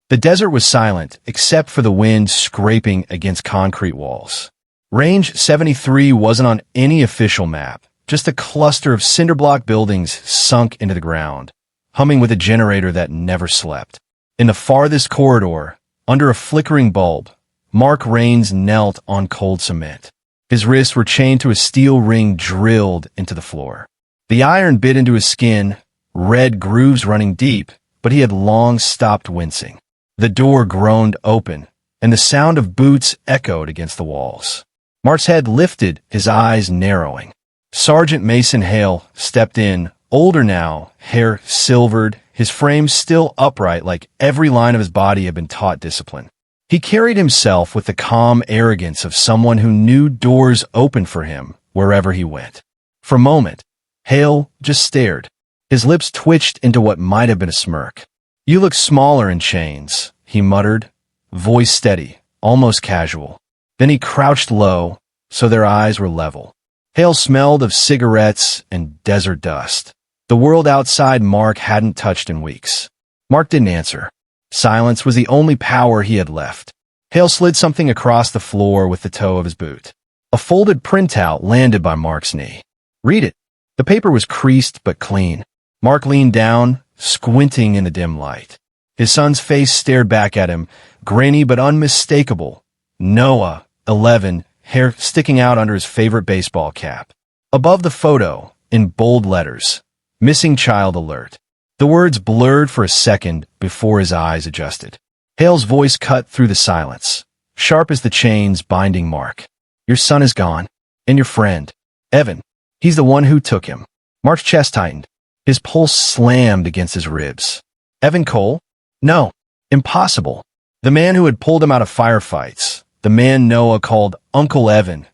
The desert was silent, except for the wind scraping against concrete walls. Range 73 wasn't on any official map, just a cluster of cinderblock buildings sunk into the ground, humming with a generator that never slept. In the farthest corridor, under a flickering bulb, Mark Rains knelt on cold cement. His wrists were chained to a steel ring drilled into the floor. The iron bit into his skin, red grooves running deep, but he had long stopped wincing. The door groaned open, and the sound of boots echoed against the walls. Mark's head lifted, his eyes narrowing. Sergeant Mason Hale stepped in, older now, hair silvered, his frame still upright like every line of his body had been taught discipline. He carried himself with the calm arrogance of someone who knew doors opened for him wherever he went. For a moment, Hale just stared. His lips twitched into what might have been a smirk. "You look smaller in chains," he muttered, voice steady, almost casual. Then he crouched low, so their eyes were level. Hale smelled of cigarettes and desert dust. The world outside Mark hadn't touched in weeks. Mark didn't answer. Silence was the only power he had left. Hale slid something across the floor with the toe of his boot. A folded printout landed by Mark's knee. "Read it." The paper was creased but clean. Mark leaned down, squinting in the dim light. His son's face stared back at him, grainy but unmistakable. Noah, 11, hair sticking out under his favorite baseball cap. Above the photo, in bold letters, "Missing child alert." The words blurred for a second before his eyes adjusted. Hale's voice cut through the silence, sharp as the chains binding Mark. "Your son is gone. And your friend, Evan. He's the one who took him." Mark's chest tightened. His pulse slammed against his ribs. Evan Cole? No. Impossible. The man who had pulled him out of firefights, the man Noah called Uncle Evan,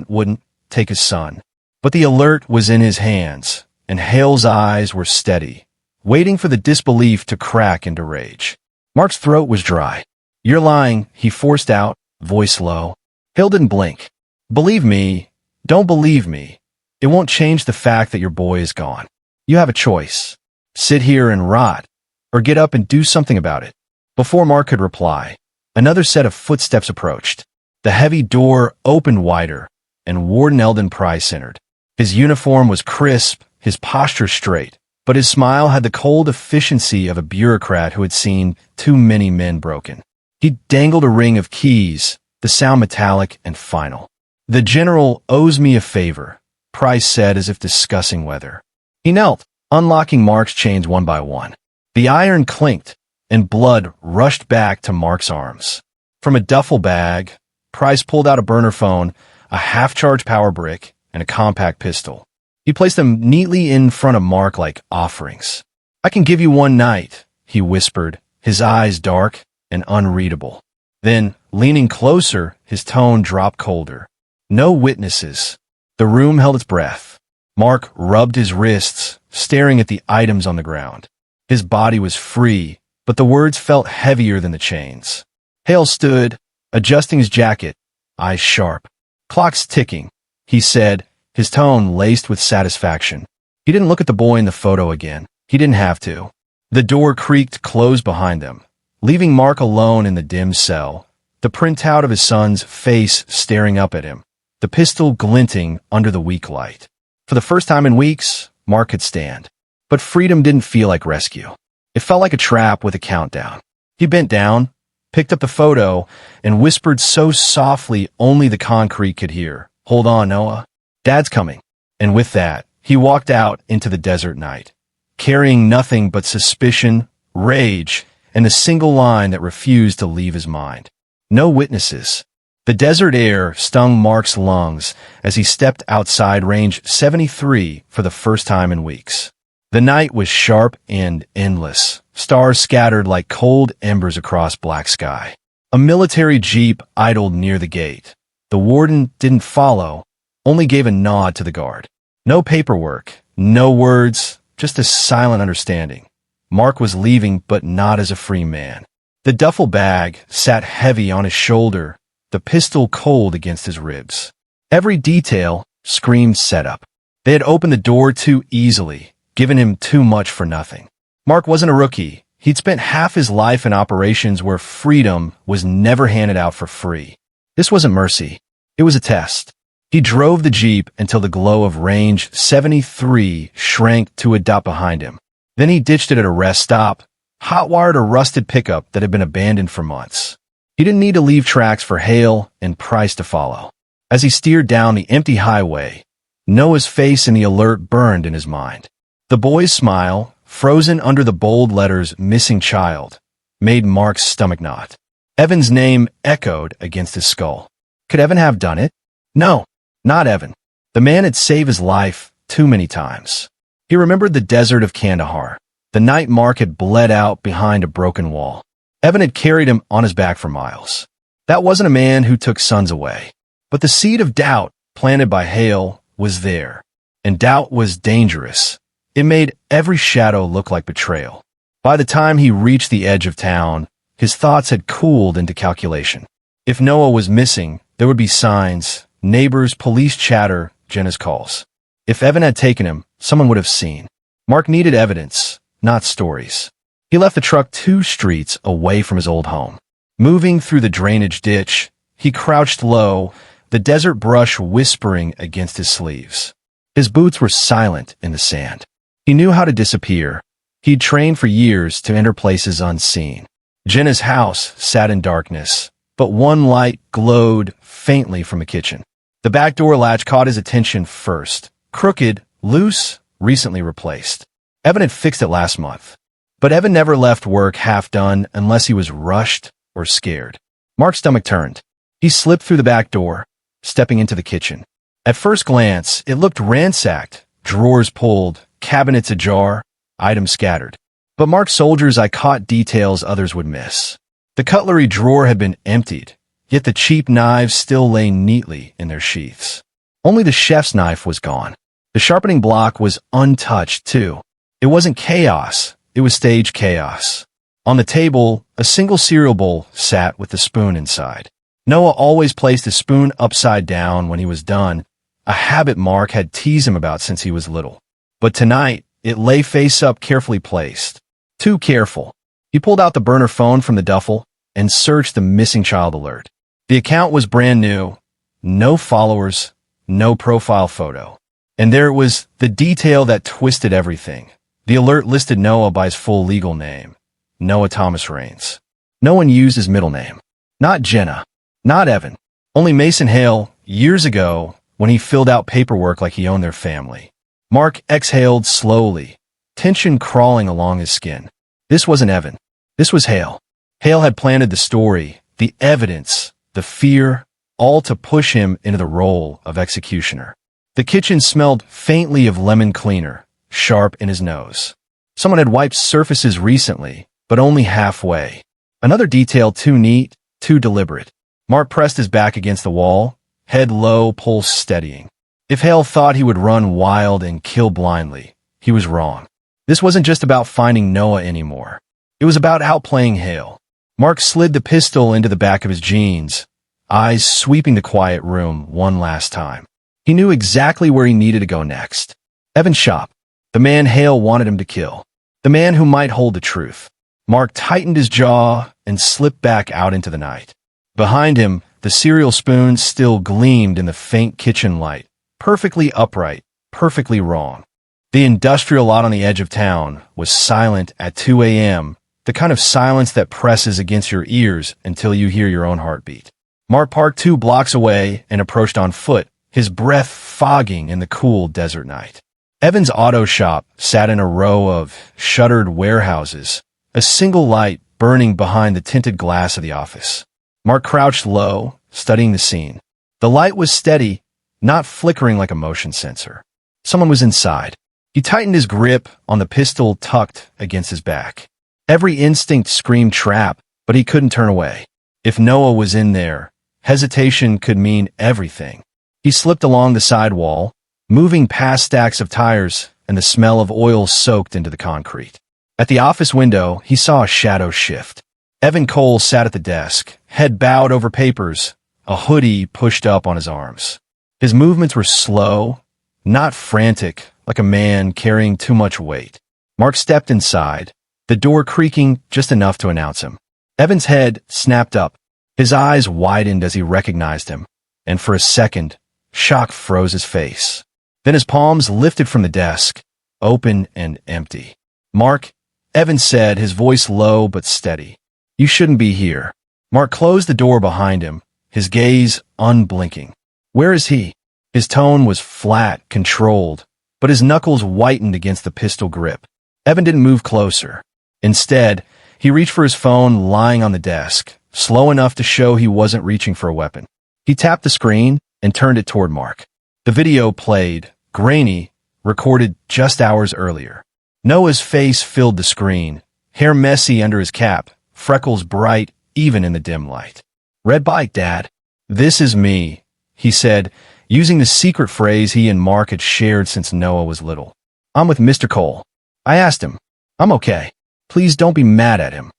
wouldn't take his son. But the alert was in his hands, and Hale's eyes were steady, waiting for the disbelief to crack into rage. Mark's throat was dry. "You're lying," he forced out, voice low. Hale didn't blink. "Believe me, don't believe me. It won't change the fact that your boy is gone. You have a choice. Sit here and rot, or get up and do something about it." Before Mark could reply, another set of footsteps approached. The heavy door opened wider, and Warden Eldon Price entered. His uniform was crisp, his posture straight, but his smile had the cold efficiency of a bureaucrat who had seen too many men broken. He dangled a ring of keys, the sound metallic and final. "The general owes me a favor," Price said as if discussing weather. He knelt, unlocking Mark's chains one by one. The iron clinked, and blood rushed back to Mark's arms. From a duffel bag, Price pulled out a burner phone, a half-charged power brick, and a compact pistol. He placed them neatly in front of Mark like offerings. "I can give you one night," he whispered, his eyes dark and unreadable. Then, leaning closer, his tone dropped colder. "No witnesses." The room held its breath. Mark rubbed his wrists, staring at the items on the ground. His body was free, but the words felt heavier than the chains. Hale stood, adjusting his jacket, eyes sharp. "Clock's ticking," he said, his tone laced with satisfaction. He didn't look at the boy in the photo again. He didn't have to. The door creaked closed behind them, leaving Mark alone in the dim cell, the printout of his son's face staring up at him, the pistol glinting under the weak light. For the first time in weeks, Mark could stand. But freedom didn't feel like rescue. It felt like a trap with a countdown. He bent down, picked up the photo, and whispered so softly only the concrete could hear, "Hold on, Noah. Dad's coming." And with that, he walked out into the desert night, carrying nothing but suspicion, rage, and the single line that refused to leave his mind. No witnesses. The desert air stung Mark's lungs as he stepped outside Range 73 for the first time in weeks. The night was sharp and endless, stars scattered like cold embers across black sky. A military jeep idled near the gate. The warden didn't follow, only gave a nod to the guard. No paperwork, no words, just a silent understanding. Mark was leaving, but not as a free man. The duffel bag sat heavy on his shoulder, the pistol cold against his ribs. Every detail screamed setup. They had opened the door too easily, given him too much for nothing. Mark wasn't a rookie. He'd spent half his life in operations where freedom was never handed out for free. This wasn't mercy. It was a test. He drove the Jeep until the glow of Range 73 shrank to a dot behind him. Then he ditched it at a rest stop, hot-wired a rusted pickup that had been abandoned for months. He didn't need to leave tracks for Hale and Price to follow. As he steered down the empty highway, Noah's face in the alert burned in his mind. The boy's smile, frozen under the bold letters "Missing Child," made Mark's stomach knot. Evan's name echoed against his skull. Could Evan have done it? No, not Evan. The man had saved his life too many times. He remembered the desert of Kandahar, the night Mark had bled out behind a broken wall. Evan had carried him on his back for miles. That wasn't a man who took sons away. But the seed of doubt planted by Hale was there, and doubt was dangerous. It made every shadow look like betrayal. By the time he reached the edge of town, his thoughts had cooled into calculation. If Noah was missing, there would be signs, neighbors, police chatter, Jenna's calls. If Evan had taken him, someone would have seen. Mark needed evidence, not stories. He left the truck 2 streets away from his old home. Moving through the drainage ditch, he crouched low, the desert brush whispering against his sleeves. His boots were silent in the sand. He knew how to disappear. He'd trained for years to enter places unseen. Jenna's house sat in darkness, but one light glowed faintly from the kitchen. The back door latch caught his attention first. Crooked, loose, recently replaced. Evan had fixed it last month. But Evan never left work half done unless he was rushed or scared. Mark's stomach turned. He slipped through the back door, stepping into the kitchen. At first glance, it looked ransacked, drawers pulled, cabinets ajar, items scattered. But Mark's soldier's eye caught details others would miss. The cutlery drawer had been emptied, yet the cheap knives still lay neatly in their sheaths. Only the chef's knife was gone. The sharpening block was untouched, too. It wasn't chaos, it was staged chaos. On the table, a single cereal bowl sat with the spoon inside. Noah always placed the spoon upside down when he was done, a habit Mark had teased him about since he was little. But tonight, it lay face up, carefully placed. Too careful. He pulled out the burner phone from the duffel and searched the missing child alert. The account was brand new, no followers, no profile photo. And there it was, the detail that twisted everything. The alert listed Noah by his full legal name, Noah Thomas Rains. No one used his middle name. Not Jenna. Not Evan. Only Mason Hale, years ago, when he filled out paperwork like he owned their family. Mark exhaled slowly, tension crawling along his skin. This wasn't Evan. This was Hale. Hale had planted the story, the evidence, the fear, all to push him into the role of executioner. The kitchen smelled faintly of lemon cleaner, sharp in his nose. Someone had wiped surfaces recently, but only halfway. Another detail too neat, too deliberate. Mark pressed his back against the wall, head low, pulse steadying. If Hale thought he would run wild and kill blindly, he was wrong. This wasn't just about finding Noah anymore. It was about outplaying Hale. Mark slid the pistol into the back of his jeans, eyes sweeping the quiet room one last time. He knew exactly where he needed to go next. Evan's shop. The man Hale wanted him to kill. The man who might hold the truth. Mark tightened his jaw and slipped back out into the night. Behind him, the cereal spoon still gleamed in the faint kitchen light, perfectly upright, perfectly wrong. The industrial lot on the edge of town was silent at 2 a.m., the kind of silence that presses against your ears until you hear your own heartbeat. Mark parked 2 blocks away and approached on foot, his breath fogging in the cool desert night. Evan's auto shop sat in a row of shuttered warehouses, a single light burning behind the tinted glass of the office. Mark crouched low, studying the scene. The light was steady, not flickering like a motion sensor. Someone was inside. He tightened his grip on the pistol tucked against his back. Every instinct screamed trap, but he couldn't turn away. If Noah was in there, hesitation could mean everything. He slipped along the sidewall, moving past stacks of tires and the smell of oil soaked into the concrete. At the office window, he saw a shadow shift. Evan Cole sat at the desk, head bowed over papers, a hoodie pushed up on his arms. His movements were slow, not frantic, like a man carrying too much weight. Mark stepped inside, the door creaking just enough to announce him. Evan's head snapped up. His eyes widened as he recognized him, and for a second, shock froze his face. Then his palms lifted from the desk, open and empty. "Mark," Evan said, his voice low but steady. "You shouldn't be here." Mark closed the door behind him, his gaze unblinking. "Where is he?" His tone was flat, controlled, but his knuckles whitened against the pistol grip. Evan didn't move closer. Instead, he reached for his phone lying on the desk, slow enough to show he wasn't reaching for a weapon. He tapped the screen and turned it toward Mark. The video played, grainy, recorded just hours earlier. Noah's face filled the screen, hair messy under his cap, freckles bright even in the dim light. "Red bike, Dad." "This is me," he said, using the secret phrase he and Mark had shared since Noah was little. "I'm with Mr. Cole." I asked him. "I'm okay. Please don't be mad at him."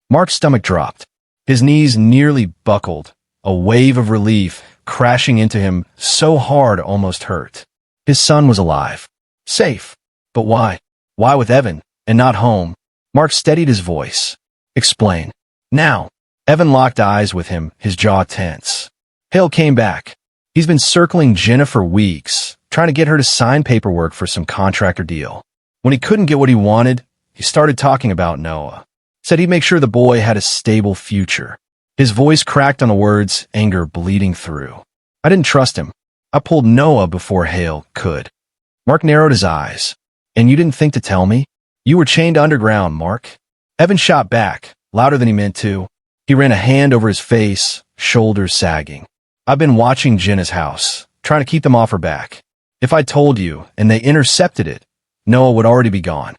Mark's stomach dropped. His knees nearly buckled, a wave of relief crashing into him so hard almost hurt. His son was alive. Safe. But why? Why with Evan, and not home? Mark steadied his voice. "Explain. Now." Evan locked eyes with him, his jaw tense. Hale came back. He's been circling Jenna for weeks, trying to get her to sign paperwork for some contractor deal. When he couldn't get what he wanted, he started talking about Noah. Said he'd make sure the boy had a stable future. His voice cracked on the words, anger bleeding through. "I didn't trust him. I pulled Noah before Hale could." Mark narrowed his eyes. "And you didn't think to tell me? You were chained underground, Mark." Evan shot back, louder than he meant to. He ran a hand over his face, shoulders sagging. "I've been watching Jenna's house, trying to keep them off her back. If I told you, and they intercepted it, Noah would already be gone."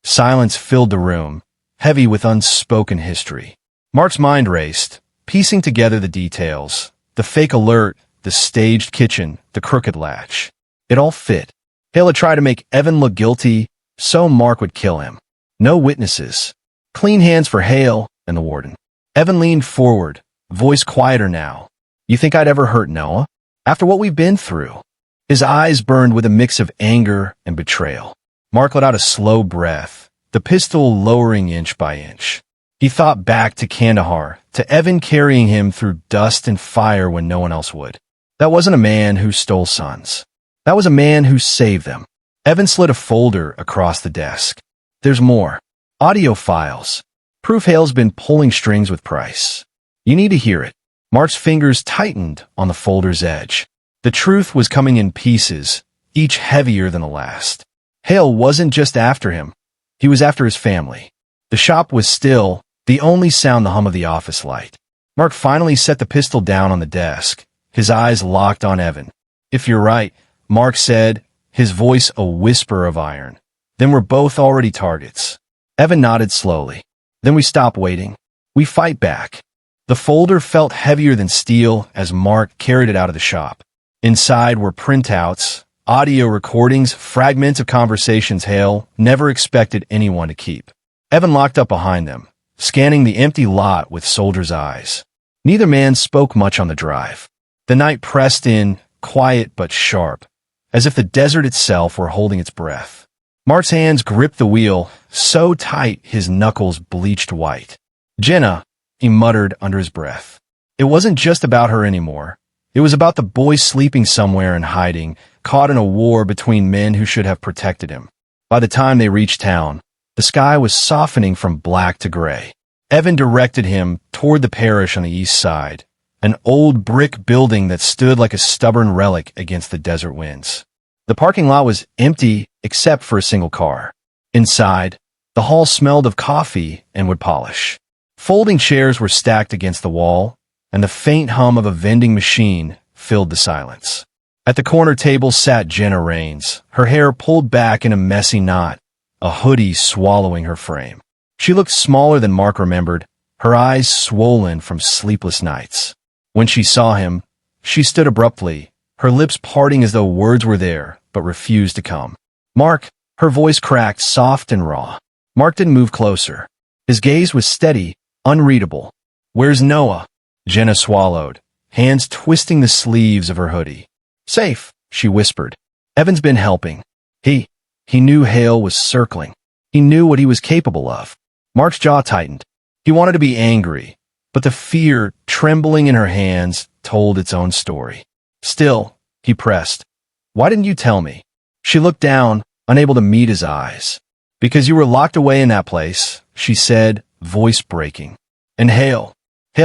Silence filled the room, heavy with unspoken history. Mark's mind raced, piecing together the details. The fake alert, the staged kitchen, the crooked latch. It all fit. Hale had tried to make Evan look guilty, so Mark would kill him. No witnesses. Clean hands for Hale and the warden. Evan leaned forward, voice quieter now. "You think I'd ever hurt Noah? After what we've been through?" His eyes burned with a mix of anger and betrayal. Mark let out a slow breath, the pistol lowering inch by inch. He thought back to Kandahar, to Evan carrying him through dust and fire when no one else would. That wasn't a man who stole sons. That was a man who saved them. Evan slid a folder across the desk. "There's more. Audio files. Proof Hale's been pulling strings with Price. You need to hear it." Mark's fingers tightened on the folder's edge. The truth was coming in pieces, each heavier than the last. Hale wasn't just after him. He was after his family. The shop was still, the only sound the hum of the office light. Mark finally set the pistol down on the desk, his eyes locked on Evan. "If you're right," Mark said, his voice a whisper of iron, "then we're both already targets." Evan nodded slowly. "Then we stop waiting. We fight back." The folder felt heavier than steel as Mark carried it out of the shop. Inside were printouts, audio recordings, fragments of conversations Hale never expected anyone to keep. Evan locked up behind them, scanning the empty lot with soldier's eyes. Neither man spoke much on the drive. The night pressed in, quiet but sharp, as if the desert itself were holding its breath. Mark's hands gripped the wheel, so tight his knuckles bleached white. "Jenna," he muttered under his breath. It wasn't just about her anymore. It was about the boy sleeping somewhere and hiding, caught in a war between men who should have protected him. By the time they reached town, the sky was softening from black to gray. Evan directed him toward the parish on the east side, an old brick building that stood like a stubborn relic against the desert winds. The parking lot was empty except for a single car. Inside, the hall smelled of coffee and wood polish. Folding chairs were stacked against the wall, and the faint hum of a vending machine filled the silence. At the corner table sat Jenna Rains, her hair pulled back in a messy knot, a hoodie swallowing her frame. She looked smaller than Mark remembered, her eyes swollen from sleepless nights. When she saw him, she stood abruptly, her lips parting as though words were there, but refused to come. "Mark," her voice cracked, soft and raw. Mark didn't move closer. His gaze was steady, unreadable. "Where's Noah?" Jenna swallowed, hands twisting the sleeves of her hoodie. "Safe," she whispered. "Evan's been helping. He knew Hale was circling." He knew what he was capable of. Mark's jaw tightened. He wanted to be angry, but the fear trembling in her hands told its own story. Still, he pressed. Why didn't you tell me? She looked down, unable to meet his eyes. Because you were locked away in that place, she said, voice breaking. And Hale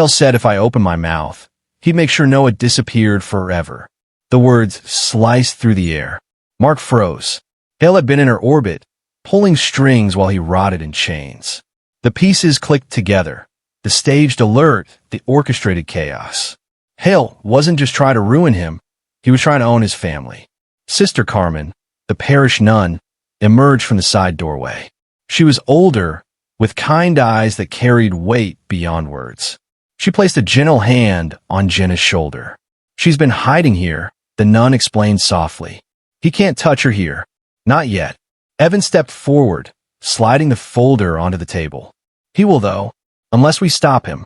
said if I opened my mouth, he'd make sure Noah disappeared forever. The words sliced through the air. Mark froze. Hale had been in her orbit, pulling strings while he rotted in chains. The pieces clicked together. The staged alert, the orchestrated chaos. Hale wasn't just trying to ruin him, he was trying to own his family. Sister Carmen, the parish nun, emerged from the side doorway. She was older, with kind eyes that carried weight beyond words. She placed a gentle hand on Jenna's shoulder. She's been hiding here, the nun explained softly. He can't touch her here. Not yet. Evan stepped forward, sliding the folder onto the table. He will, though, unless we stop him.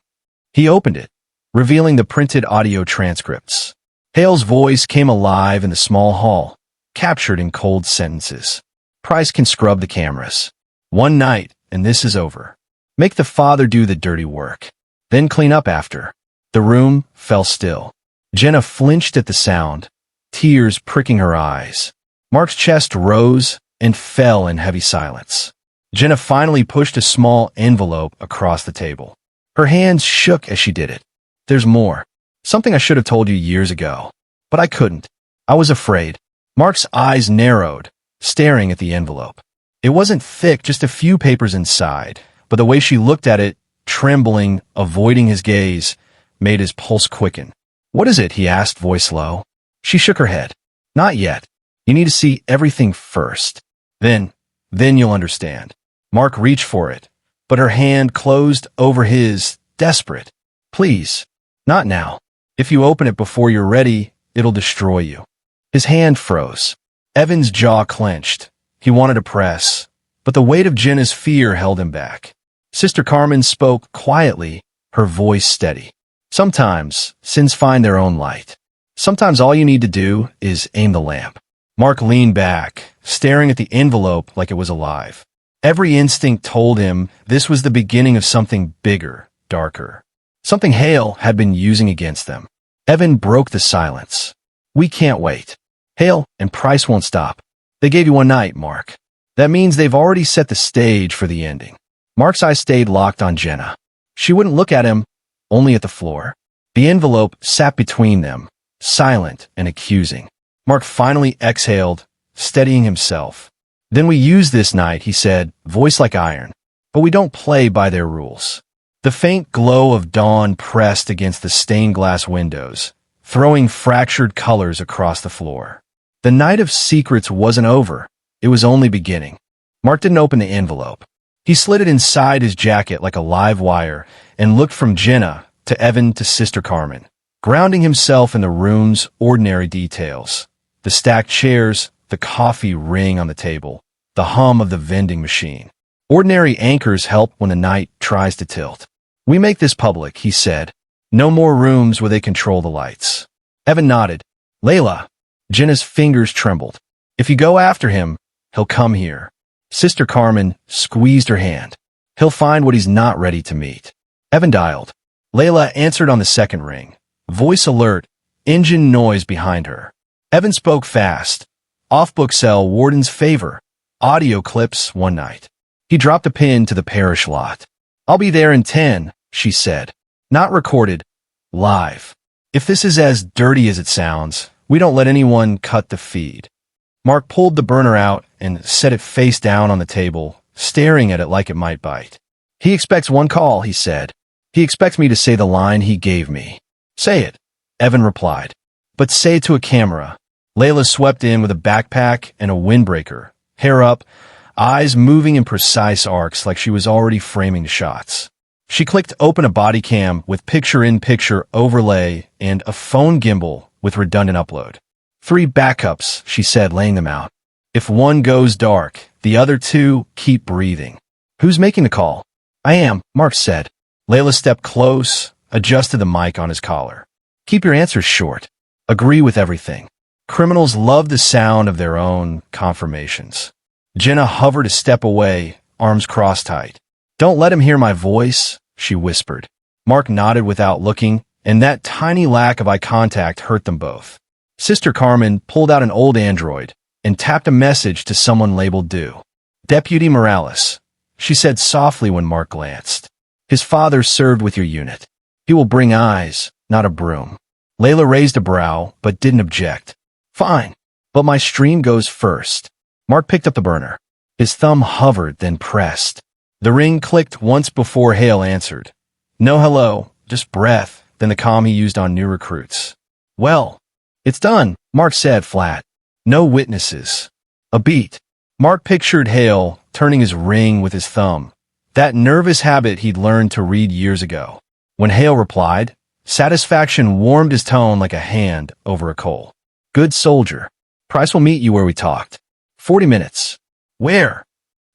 He opened it, revealing the printed audio transcripts. Hale's voice came alive in the small hall, captured in cold sentences. Price can scrub the cameras. One night, and this is over. Make the father do the dirty work. Then clean up after. The room fell still. Jenna flinched at the sound, tears pricking her eyes. Mark's chest rose and fell in heavy silence. Jenna finally pushed a small envelope across the table. Her hands shook as she did it. There's more. Something I should have told you years ago. But I couldn't. I was afraid. Mark's eyes narrowed, staring at the envelope. It wasn't thick, just a few papers inside, but the way she looked at it, trembling, avoiding his gaze, made his pulse quicken. What is it? He asked, voice low. She shook her head. Not yet. You need to see everything first. Then you'll understand. Mark reached for it, but her hand closed over his, desperate. Please, not now. If you open it before you're ready, it'll destroy you. His hand froze. Evan's jaw clenched. He wanted to press, but the weight of Jenna's fear held him back. Sister Carmen spoke quietly, her voice steady. Sometimes sins find their own light. Sometimes all you need to do is aim the lamp. Mark leaned back, staring at the envelope like it was alive. Every instinct told him this was the beginning of something bigger, darker. Something Hale had been using against them. Evan broke the silence. We can't wait. Hale and Price won't stop. They gave you one night, Mark. That means they've already set the stage for the ending. Mark's eyes stayed locked on Jenna. She wouldn't look at him, only at the floor. The envelope sat between them, silent and accusing. Mark finally exhaled, steadying himself. Then we use this night, he said, voice like iron. But we don't play by their rules. The faint glow of dawn pressed against the stained glass windows, throwing fractured colors across the floor. The night of secrets wasn't over. It was only beginning. Mark didn't open the envelope. He slid it inside his jacket like a live wire and looked from Jenna to Evan to Sister Carmen, grounding himself in the room's ordinary details. The stacked chairs, the coffee ring on the table, the hum of the vending machine. Ordinary anchors help when the night tries to tilt. We make this public, he said. No more rooms where they control the lights. Evan nodded. Layla. Jenna's fingers trembled. If you go after him, he'll come here. Sister Carmen squeezed her hand. He'll find what he's not ready to meet. Evan dialed. Layla answered on the second ring. Voice alert, engine noise behind her. Evan spoke fast. Off-book cell, warden's favor. Audio clips one night. He dropped a pin to the parish lot. I'll be there in 10, she said. Not recorded. Live. If this is as dirty as it sounds, we don't let anyone cut the feed. Mark pulled the burner out and set it face down on the table, staring at it like it might bite. He expects one call, he said. He expects me to say the line he gave me. Say it, Evan replied. But say it to a camera. Layla swept in with a backpack and a windbreaker, hair up, eyes moving in precise arcs like she was already framing the shots. She clicked open a body cam with picture-in-picture overlay and a phone gimbal with redundant upload. 3 backups, she said, laying them out. If one goes dark, the other 2 keep breathing. Who's making the call? I am, Mark said. Layla stepped close, adjusted the mic on his collar. Keep your answers short. Agree with everything. Criminals love the sound of their own confirmations. Jenna hovered a step away, arms crossed tight. "Don't let him hear my voice," she whispered. Mark nodded without looking, and that tiny lack of eye contact hurt them both. Sister Carmen pulled out an old Android and tapped a message to someone labeled due. "Deputy Morales," she said softly when Mark glanced. "His father served with your unit. He will bring eyes, not a broom." Layla raised a brow, but didn't object. "Fine, but my stream goes first." Mark picked up the burner. His thumb hovered, then pressed. The ring clicked once before Hale answered. No hello, just breath, then the calm he used on new recruits. "Well, it's done," Mark said flat. "No witnesses." A beat. Mark pictured Hale turning his ring with his thumb, that nervous habit he'd learned to read years ago. When Hale replied, satisfaction warmed his tone like a hand over a coal. "Good soldier. Price will meet you where we talked. 40 minutes. "Where?"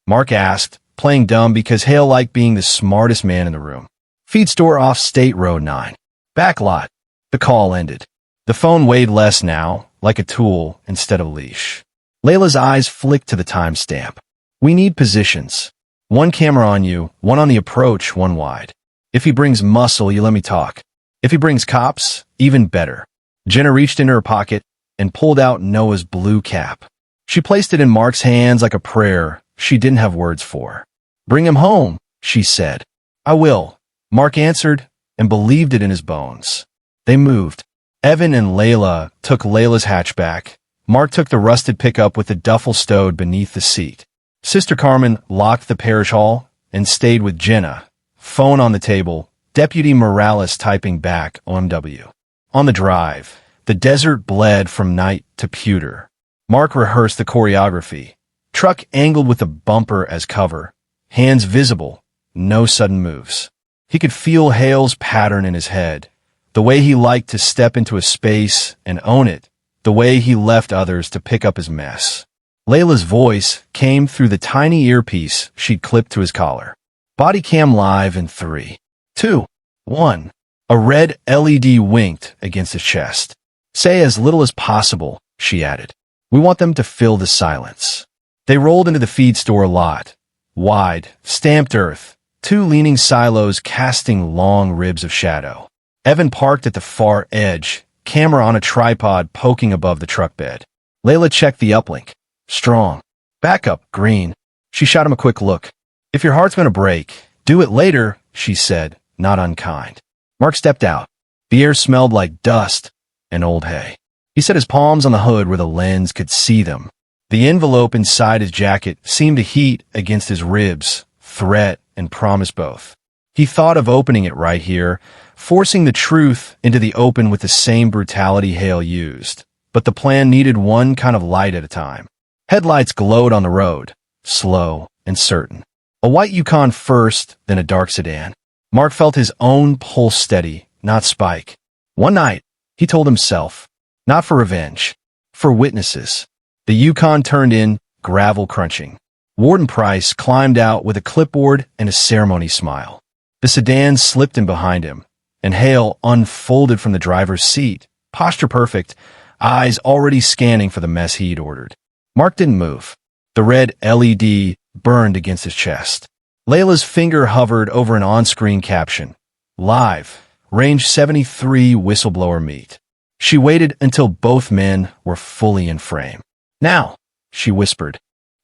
Mark asked, playing dumb because Hale liked being the smartest man in the room. "Feed store off State Road 9. Back lot." The call ended. The phone weighed less now, like a tool instead of a leash. Layla's eyes flicked to the timestamp. "We need positions. One camera on you, one on the approach, one wide. If he brings muscle, you let me talk. If he brings cops, even better." Jenna reached into her pocket and pulled out Noah's blue cap. She placed it in Mark's hands like a prayer she didn't have words for. "Bring him home," she said. "I will," Mark answered, and believed it in his bones. They moved. Evan and Layla took Layla's hatchback. Mark took the rusted pickup with the duffel stowed beneath the seat. Sister Carmen locked the parish hall and stayed with Jenna. Phone on the table, Deputy Morales typing back OMW. On the drive, the desert bled from night to pewter. Mark rehearsed the choreography. Truck angled with a bumper as cover, hands visible, no sudden moves. He could feel Hale's pattern in his head, the way he liked to step into a space and own it, the way he left others to pick up his mess. Layla's voice came through the tiny earpiece she'd clipped to his collar. Body cam live in 3, 2, 1. A red LED winked against his chest. "Say as little as possible," she added. "We want them to fill the silence." They rolled into the feed store lot. Wide, stamped earth, 2 leaning silos casting long ribs of shadow. Evan parked at the far edge, camera on a tripod poking above the truck bed. Layla checked the uplink. Strong. Backup, green. She shot him a quick look. "If your heart's going to break, do it later," she said, not unkind. Mark stepped out. The air smelled like dust and old hay. He set his palms on the hood where the lens could see them. The envelope inside his jacket seemed to heat against his ribs, threat and promise both. He thought of opening it right here, forcing the truth into the open with the same brutality Hale used. But the plan needed one kind of light at a time. Headlights glowed on the road, slow and certain. A white Yukon first, then a dark sedan. Mark felt his own pulse steady, not spike. One night, he told himself, not for revenge, for witnesses. The Yukon turned in, gravel crunching. Warden Price climbed out with a clipboard and a ceremony smile. The sedan slipped in behind him, and Hale unfolded from the driver's seat, posture perfect, eyes already scanning for the mess he'd ordered. Mark didn't move. The red LED burned against his chest. Layla's finger hovered over an on-screen caption. Live, Range 73 whistleblower meet. She waited until both men were fully in frame. "Now," she whispered.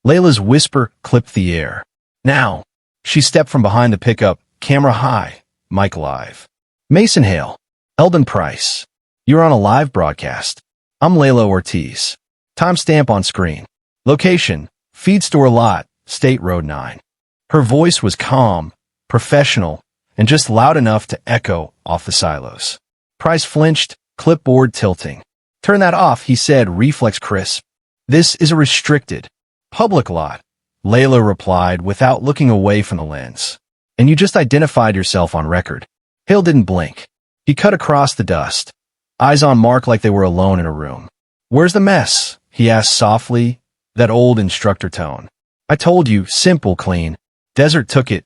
Layla's whisper clipped the air. "Now." She stepped from behind the pickup, camera high, mic live. "Mason Hale, Eldon Price. You're on a live broadcast. I'm Layla Ortiz. Timestamp on screen. Location, feed store lot, State Road 9. Her voice was calm, professional, and just loud enough to echo off the silos. Price flinched, clipboard tilting. "Turn that off," he said, reflex crisp. "This is a restricted, public lot," Layla replied without looking away from the lens. "And you just identified yourself on record." Hale didn't blink. He cut across the dust, eyes on Mark like they were alone in a room. "Where's the mess?" he asked softly, that old instructor tone. "I told you, simple, clean. Desert took it,"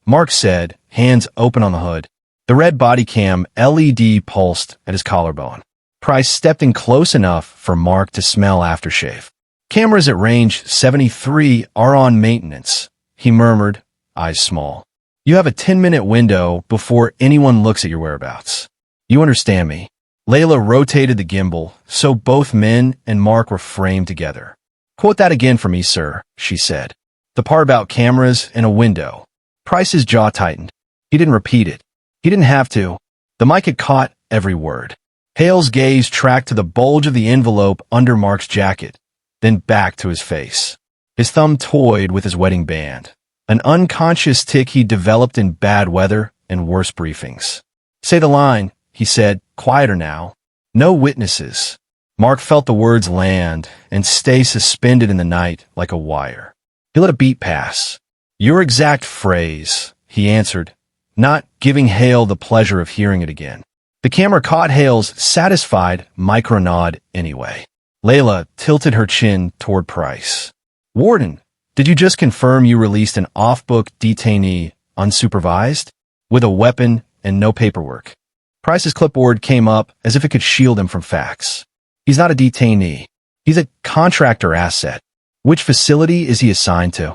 Mark said, hands open on the hood. The red body cam LED pulsed at his collarbone. Price stepped in close enough for Mark to smell aftershave. "Cameras at range 73 are on maintenance," he murmured, eyes small. You have a 10-minute window before anyone looks at your whereabouts. You understand me? Layla rotated the gimbal, so both men and Mark were framed together. Quote that again for me, sir, she said. The part about cameras and a window. Price's jaw tightened. He didn't repeat it. He didn't have to. The mic had caught every word. Hale's gaze tracked to the bulge of the envelope under Mark's jacket, then back to his face. His thumb toyed with his wedding band, an unconscious tic he developed in bad weather and worse briefings. Say the line, he said, quieter now. No witnesses. Mark felt the words land and stay suspended in the night like a wire. He let a beat pass. Your exact phrase, he answered, not giving Hale the pleasure of hearing it again. The camera caught Hale's satisfied micro-nod anyway. Layla tilted her chin toward Price. Warden, did you just confirm you released an off-book detainee unsupervised? With a weapon and no paperwork. Price's clipboard came up as if it could shield him from facts. He's not a detainee. He's a contractor asset. Which facility is he assigned to?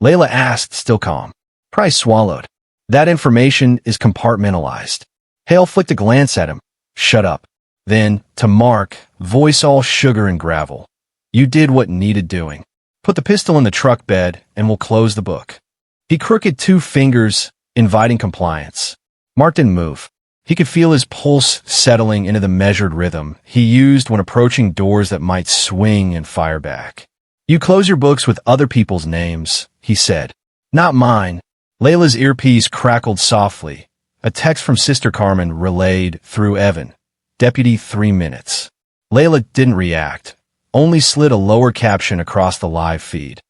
Layla asked, still calm. Price swallowed. That information is compartmentalized. Hale flicked a glance at him. Shut up. Then, to Mark, voice all sugar and gravel. You did what needed doing. Put the pistol in the truck bed and we'll close the book. He crooked two fingers, inviting compliance. Mark didn't move. He could feel his pulse settling into the measured rhythm he used when approaching doors that might swing and fire back. You close your books with other people's names, he said. Not mine. Layla's earpiece crackled softly. A text from Sister Carmen relayed through Evan. Deputy 3 minutes. Layla didn't react, only slid a lower caption across the live feed.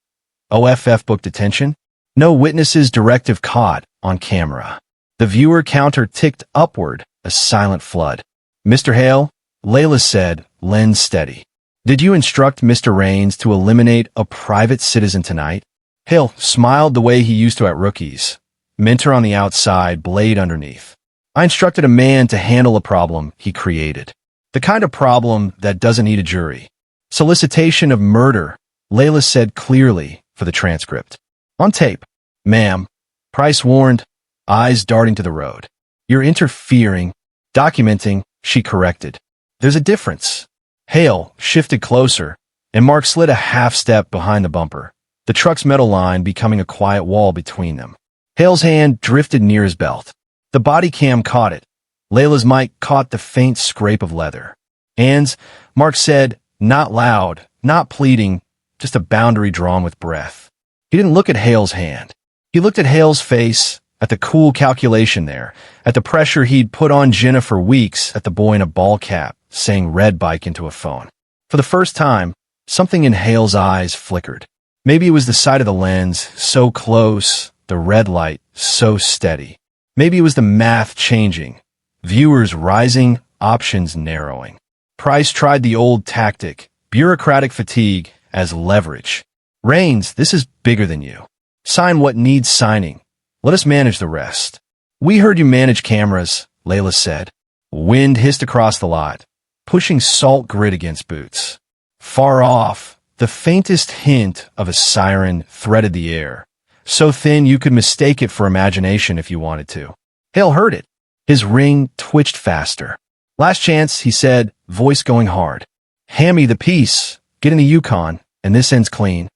OFF book detention? No witnesses directive caught on camera. The viewer counter ticked upward, a silent flood. Mr. Hale, Layla said, lens steady. Did you instruct Mr. Raines to eliminate a private citizen tonight? Hale smiled the way he used to at rookies. Mentor on the outside, blade underneath. I instructed a man to handle a problem he created. The kind of problem that doesn't need a jury. Solicitation of murder, Layla said clearly for the transcript. On tape. Ma'am. Price warned, eyes darting to the road. You're interfering. Documenting, she corrected. There's a difference. Hale shifted closer, and Mark slid a half step behind the bumper, the truck's metal line becoming a quiet wall between them. Hale's hand drifted near his belt. The body cam caught it. Layla's mic caught the faint scrape of leather. Hands, Mark said, not loud, not pleading, just a boundary drawn with breath. He didn't look at Hale's hand. He looked at Hale's face, at the cool calculation there, at the pressure he'd put on Jenna for weeks at the boy in a ball cap, saying red bike into a phone. For the first time, something in Hale's eyes flickered. Maybe it was the sight of the lens, so close, the red light, so steady. Maybe it was the math changing, viewers rising, options narrowing. Price tried the old tactic, bureaucratic fatigue, as leverage. Raines, this is bigger than you. Sign what needs signing. Let us manage the rest. We heard you manage cameras, Layla said. Wind hissed across the lot, pushing salt grit against boots. Far off, the faintest hint of a siren threaded the air, so thin you could mistake it for imagination if you wanted to. Hale heard it. His ring twitched faster. Last chance, he said, voice going hard. Hand me the piece, get in the Yukon, and this ends clean.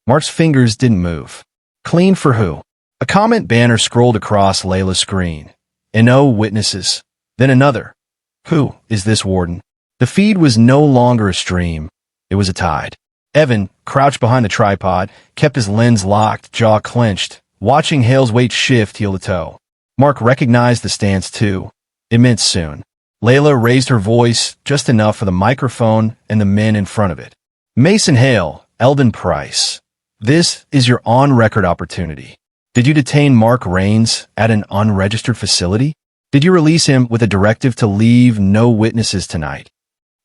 Mark's fingers didn't move. Clean for who? A comment banner scrolled across Layla's screen. And no witnesses. Then another. Who is this warden? The feed was no longer a stream. It was a tide. Evan, crouched behind the tripod, kept his lens locked, jaw clenched, watching Hale's weight shift heel to toe. Mark recognized the stance too. It meant soon. Layla raised her voice just enough for the microphone and the men in front of it. Mason Hale, Eldon Price. This is your on-record opportunity. Did you detain Mark Raines at an unregistered facility? Did you release him with a directive to leave no witnesses tonight?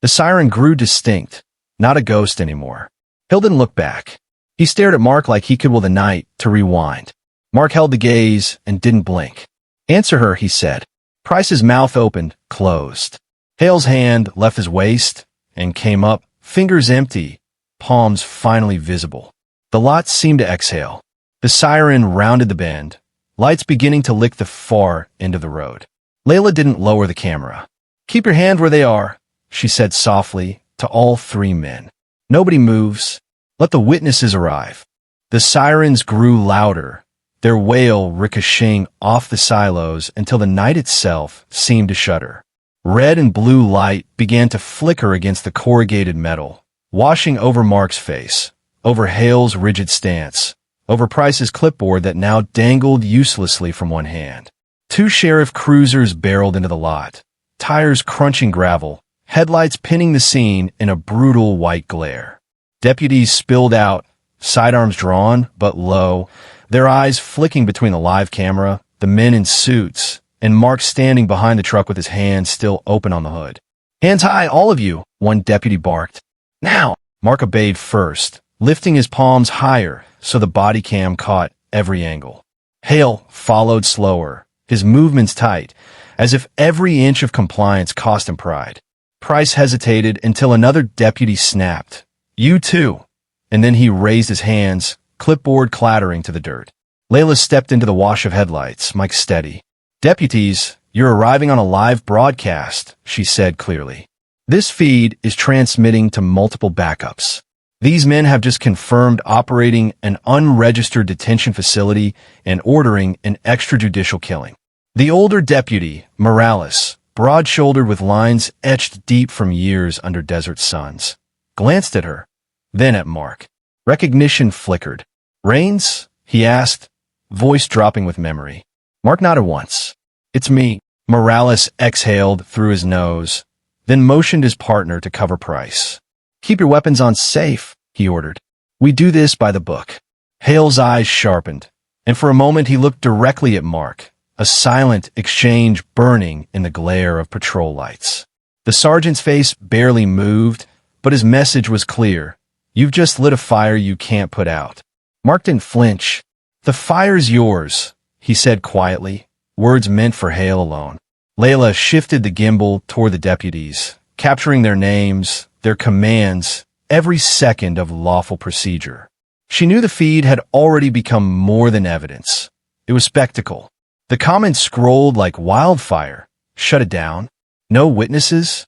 The siren grew distinct, not a ghost anymore. Hale didn't look back. He stared at Mark like he could will the night to rewind. Mark held the gaze and didn't blink. Answer her, he said. Price's mouth opened, closed. Hale's hand left his waist and came up, fingers empty, palms finally visible. The lot seemed to exhale. The siren rounded the bend, lights beginning to lick the far end of the road. Layla didn't lower the camera. "Keep your hand where they are," she said softly to all three men. "Nobody moves. Let the witnesses arrive." The sirens grew louder, their wail ricocheting off the silos until the night itself seemed to shudder. Red and blue light began to flicker against the corrugated metal, washing over Mark's face, over Hale's rigid stance, over Price's clipboard that now dangled uselessly from one hand. Two sheriff cruisers barreled into the lot, tires crunching gravel, headlights pinning the scene in a brutal white glare. Deputies spilled out, sidearms drawn, but low, their eyes flicking between the live camera, the men in suits, and Mark standing behind the truck with his hands still open on the hood. "Hands high, all of you," one deputy barked. "Now!" Mark obeyed first, lifting his palms higher so the body cam caught every angle. Hale followed slower, his movements tight, as if every inch of compliance cost him pride. Price hesitated until another deputy snapped, "You too," and then he raised his hands, clipboard clattering to the dirt. Layla stepped into the wash of headlights, mic steady. "Deputies, you're arriving on a live broadcast," she said clearly. "This feed is transmitting to multiple backups. These men have just confirmed operating an unregistered detention facility and ordering an extrajudicial killing." The older deputy, Morales, broad-shouldered with lines etched deep from years under desert suns, glanced at her, then at Mark. Recognition flickered. "Rains?" he asked, voice dropping with memory. Mark nodded once. "It's me." Morales exhaled through his nose, then motioned his partner to cover Price. "Keep your weapons on safe," he ordered. "We do this by the book." Hale's eyes sharpened, and for a moment he looked directly at Mark, a silent exchange burning in the glare of patrol lights. The sergeant's face barely moved, but his message was clear. "You've just lit a fire you can't put out." Mark didn't flinch. "The fire's yours," he said quietly, words meant for Hale alone. Layla shifted the gimbal toward the deputies, capturing their names, their commands, every second of lawful procedure. She knew the feed had already become more than evidence. It was spectacle. The comments scrolled like wildfire. "Shut it down. No witnesses.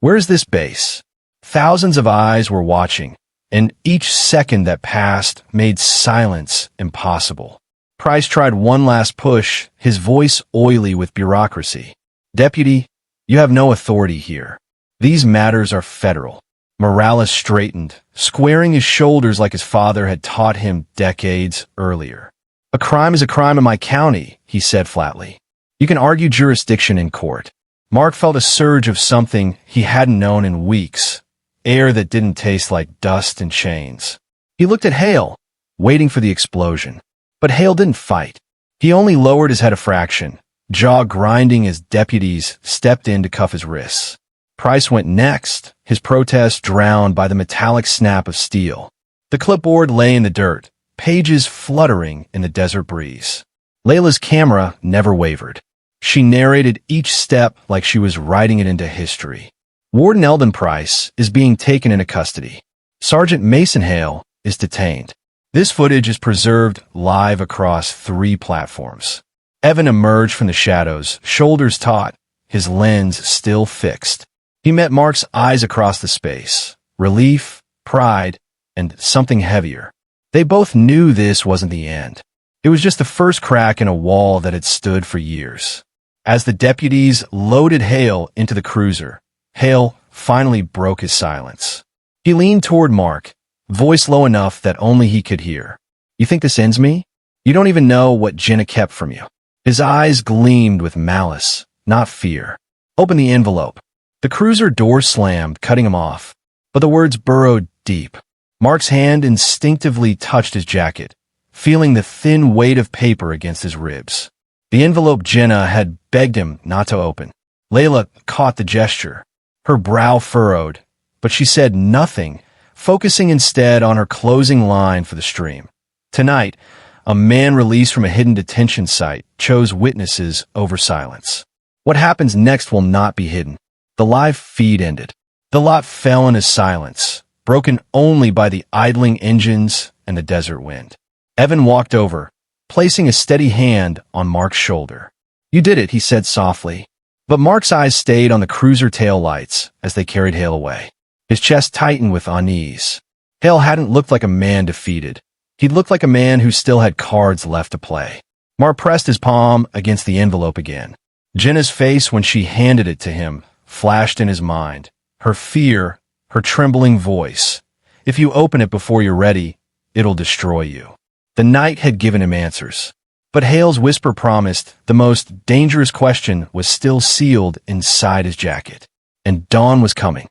Where's this base?" Thousands of eyes were watching, and each second that passed made silence impossible. Price tried one last push, his voice oily with bureaucracy. "Deputy, you have no authority here. These matters are federal." Morales straightened, squaring his shoulders like his father had taught him decades earlier. "A crime is a crime in my county," he said flatly. "You can argue jurisdiction in court." Mark felt a surge of something he hadn't known in weeks, air that didn't taste like dust and chains. He looked at Hale, waiting for the explosion. But Hale didn't fight. He only lowered his head a fraction, jaw grinding as deputies stepped in to cuff his wrists. Price went next, his protest drowned by the metallic snap of steel. The clipboard lay in the dirt, pages fluttering in the desert breeze. Layla's camera never wavered. She narrated each step like she was writing it into history. Warden Eldon Price is being taken into custody. Sergeant Mason Hale is detained. This footage is preserved live across 3 platforms. Evan emerged from the shadows, shoulders taut, his lens still fixed. He met Mark's eyes across the space, relief, pride, and something heavier. They both knew this wasn't the end. It was just the first crack in a wall that had stood for years. As the deputies loaded Hale into the cruiser, Hale finally broke his silence. He leaned toward Mark, voice low enough that only he could hear. "You think this ends me? You don't even know what Jenna kept from you." His eyes gleamed with malice, not fear. "Open the envelope." The cruiser door slammed, cutting him off, but the words burrowed deep. Mark's hand instinctively touched his jacket, feeling the thin weight of paper against his ribs. The envelope Jenna had begged him not to open. Layla caught the gesture. Her brow furrowed, but she said nothing, focusing instead on her closing line for the stream. Tonight, a man released from a hidden detention site chose witnesses over silence. What happens next will not be hidden. The live feed ended. The lot fell into silence, broken only by the idling engines and the desert wind. Evan walked over, placing a steady hand on Mark's shoulder. "You did it," he said softly. But Mark's eyes stayed on the cruiser tail lights as they carried Hale away. His chest tightened with unease. Hale hadn't looked like a man defeated. He'd looked like a man who still had cards left to play. Mark pressed his palm against the envelope again. Jenna's face when she handed it to him flashed in his mind. Her fear, her trembling voice. "If you open it before you're ready, it'll destroy you." The night had given him answers. But Hale's whisper promised the most dangerous question was still sealed inside his jacket. And dawn was coming.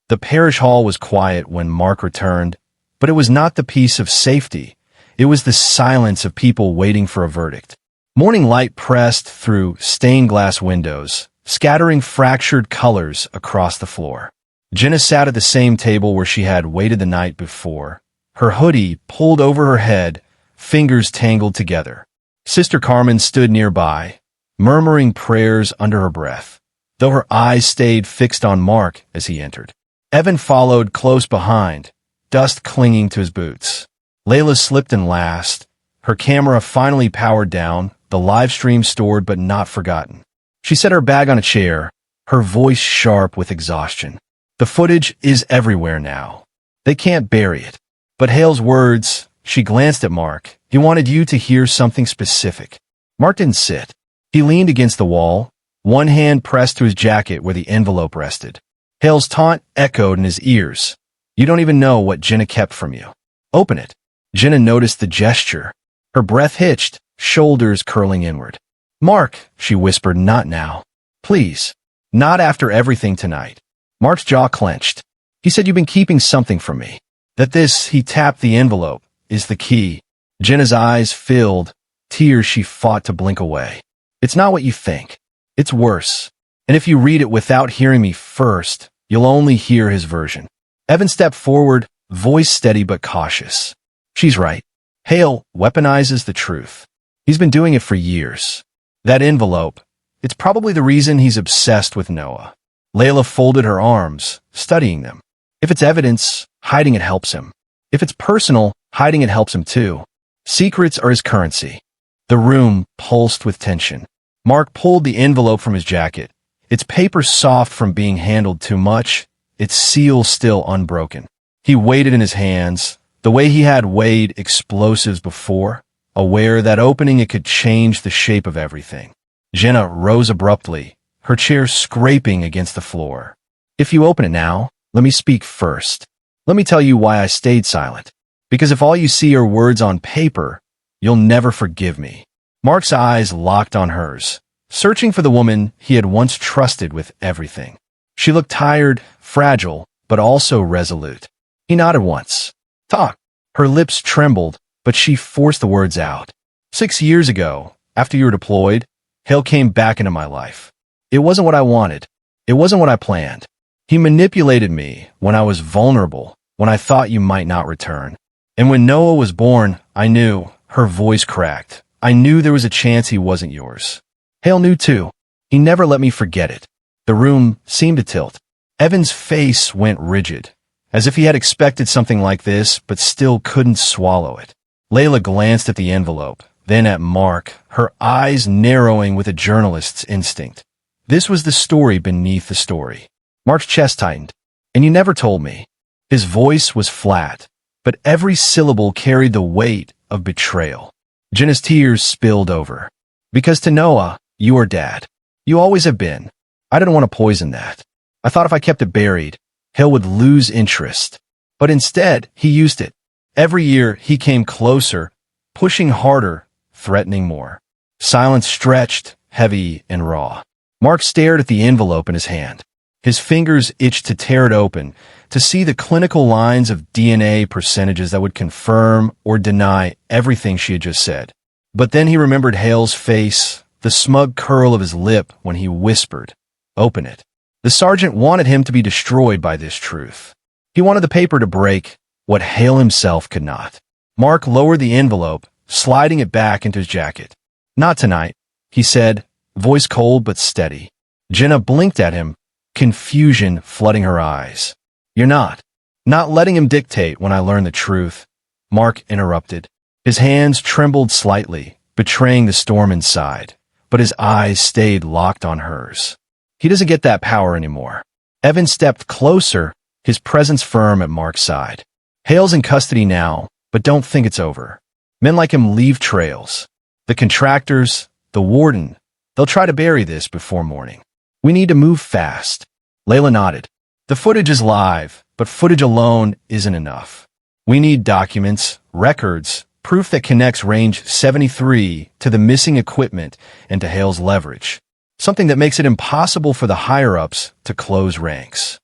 The parish hall was quiet when Mark returned, but it was not the peace of safety. It was the silence of people waiting for a verdict. Morning light pressed through stained glass windows, scattering fractured colors across the floor. Jenna sat at the same table where she had waited the night before, her hoodie pulled over her head, fingers tangled together. Sister Carmen stood nearby, murmuring prayers under her breath, though her eyes stayed fixed on Mark as he entered. Evan followed close behind, dust clinging to his boots. Layla slipped in last, her camera finally powered down, the live stream stored but not forgotten. She set her bag on a chair, her voice sharp with exhaustion. "The footage is everywhere now. They can't bury it." But Hale's words, she glanced at Mark. He wanted you to hear something specific. Mark didn't sit. He leaned against the wall, one hand pressed to his jacket where the envelope rested. Hale's taunt echoed in his ears. "You don't even know what Jenna kept from you. Open it." Jenna noticed the gesture. Her breath hitched, shoulders curling inward. "Mark," she whispered, "not now. Please. Not after everything tonight." Mark's jaw clenched. "He said you've been keeping something from me. That this," he tapped the envelope, "is the key." Jenna's eyes filled, tears she fought to blink away. "It's not what you think. It's worse. And if you read it without hearing me first, you'll only hear his version." Evan stepped forward, voice steady but cautious. "She's right. Hale weaponizes the truth. He's been doing it for years. That envelope, it's probably the reason he's obsessed with Noah." Layla folded her arms, studying them. If it's evidence, hiding it helps him. If it's personal, hiding it helps him too. Secrets are his currency. The room pulsed with tension. Mark pulled the envelope from his jacket. Its paper soft from being handled too much, its seal still unbroken. He weighed it in his hands, the way he had weighed explosives before, aware that opening it could change the shape of everything. Jenna rose abruptly, her chair scraping against the floor. "If you open it now, let me speak first. Let me tell you why I stayed silent. Because if all you see are words on paper, you'll never forgive me." Mark's eyes locked on hers, searching for the woman he had once trusted with everything. She looked tired, fragile, but also resolute. He nodded once. "Talk." Her lips trembled, but she forced the words out. 6 years ago, after you were deployed, Hale came back into my life. It wasn't what I wanted. It wasn't what I planned. He manipulated me when I was vulnerable, when I thought you might not return. And when Noah was born, I knew," her voice cracked, "I knew there was a chance he wasn't yours." Hale knew too. He never let me forget it. The room seemed to tilt. Evan's face went rigid, as if he had expected something like this, but still couldn't swallow it. Layla glanced at the envelope, then at Mark, her eyes narrowing with a journalist's instinct. This was the story beneath the story. Mark's chest tightened. "And you never told me." His voice was flat, but every syllable carried the weight of betrayal. Jenna's tears spilled over. "Because to Noah, you are Dad. You always have been. I didn't want to poison that. I thought if I kept it buried, Hale would lose interest. But instead, he used it. Every year, he came closer, pushing harder, threatening more." Silence stretched, heavy and raw. Mark stared at the envelope in his hand. His fingers itched to tear it open, to see the clinical lines of DNA percentages that would confirm or deny everything she had just said. But then he remembered Hale's face, the smug curl of his lip when he whispered, "Open it." The sergeant wanted him to be destroyed by this truth. He wanted the paper to break what Hale himself could not. Mark lowered the envelope, sliding it back into his jacket. "Not tonight," he said, voice cold but steady. Jenna blinked at him, confusion flooding her eyes. "You're not letting him dictate when I learn the truth," Mark interrupted. His hands trembled slightly, betraying the storm inside, but his eyes stayed locked on hers. He doesn't get that power anymore. Evan stepped closer, his presence firm at Mark's side. Hale's in custody now, but don't think it's over. Men like him leave trails. The contractors, the warden, they'll try to bury this before morning. We need to move fast. Layla nodded. The footage is live, but footage alone isn't enough. We need documents, records, proof that connects Range 73 to the missing equipment and to Hale's leverage. Something that makes it impossible for the higher-ups to close ranks.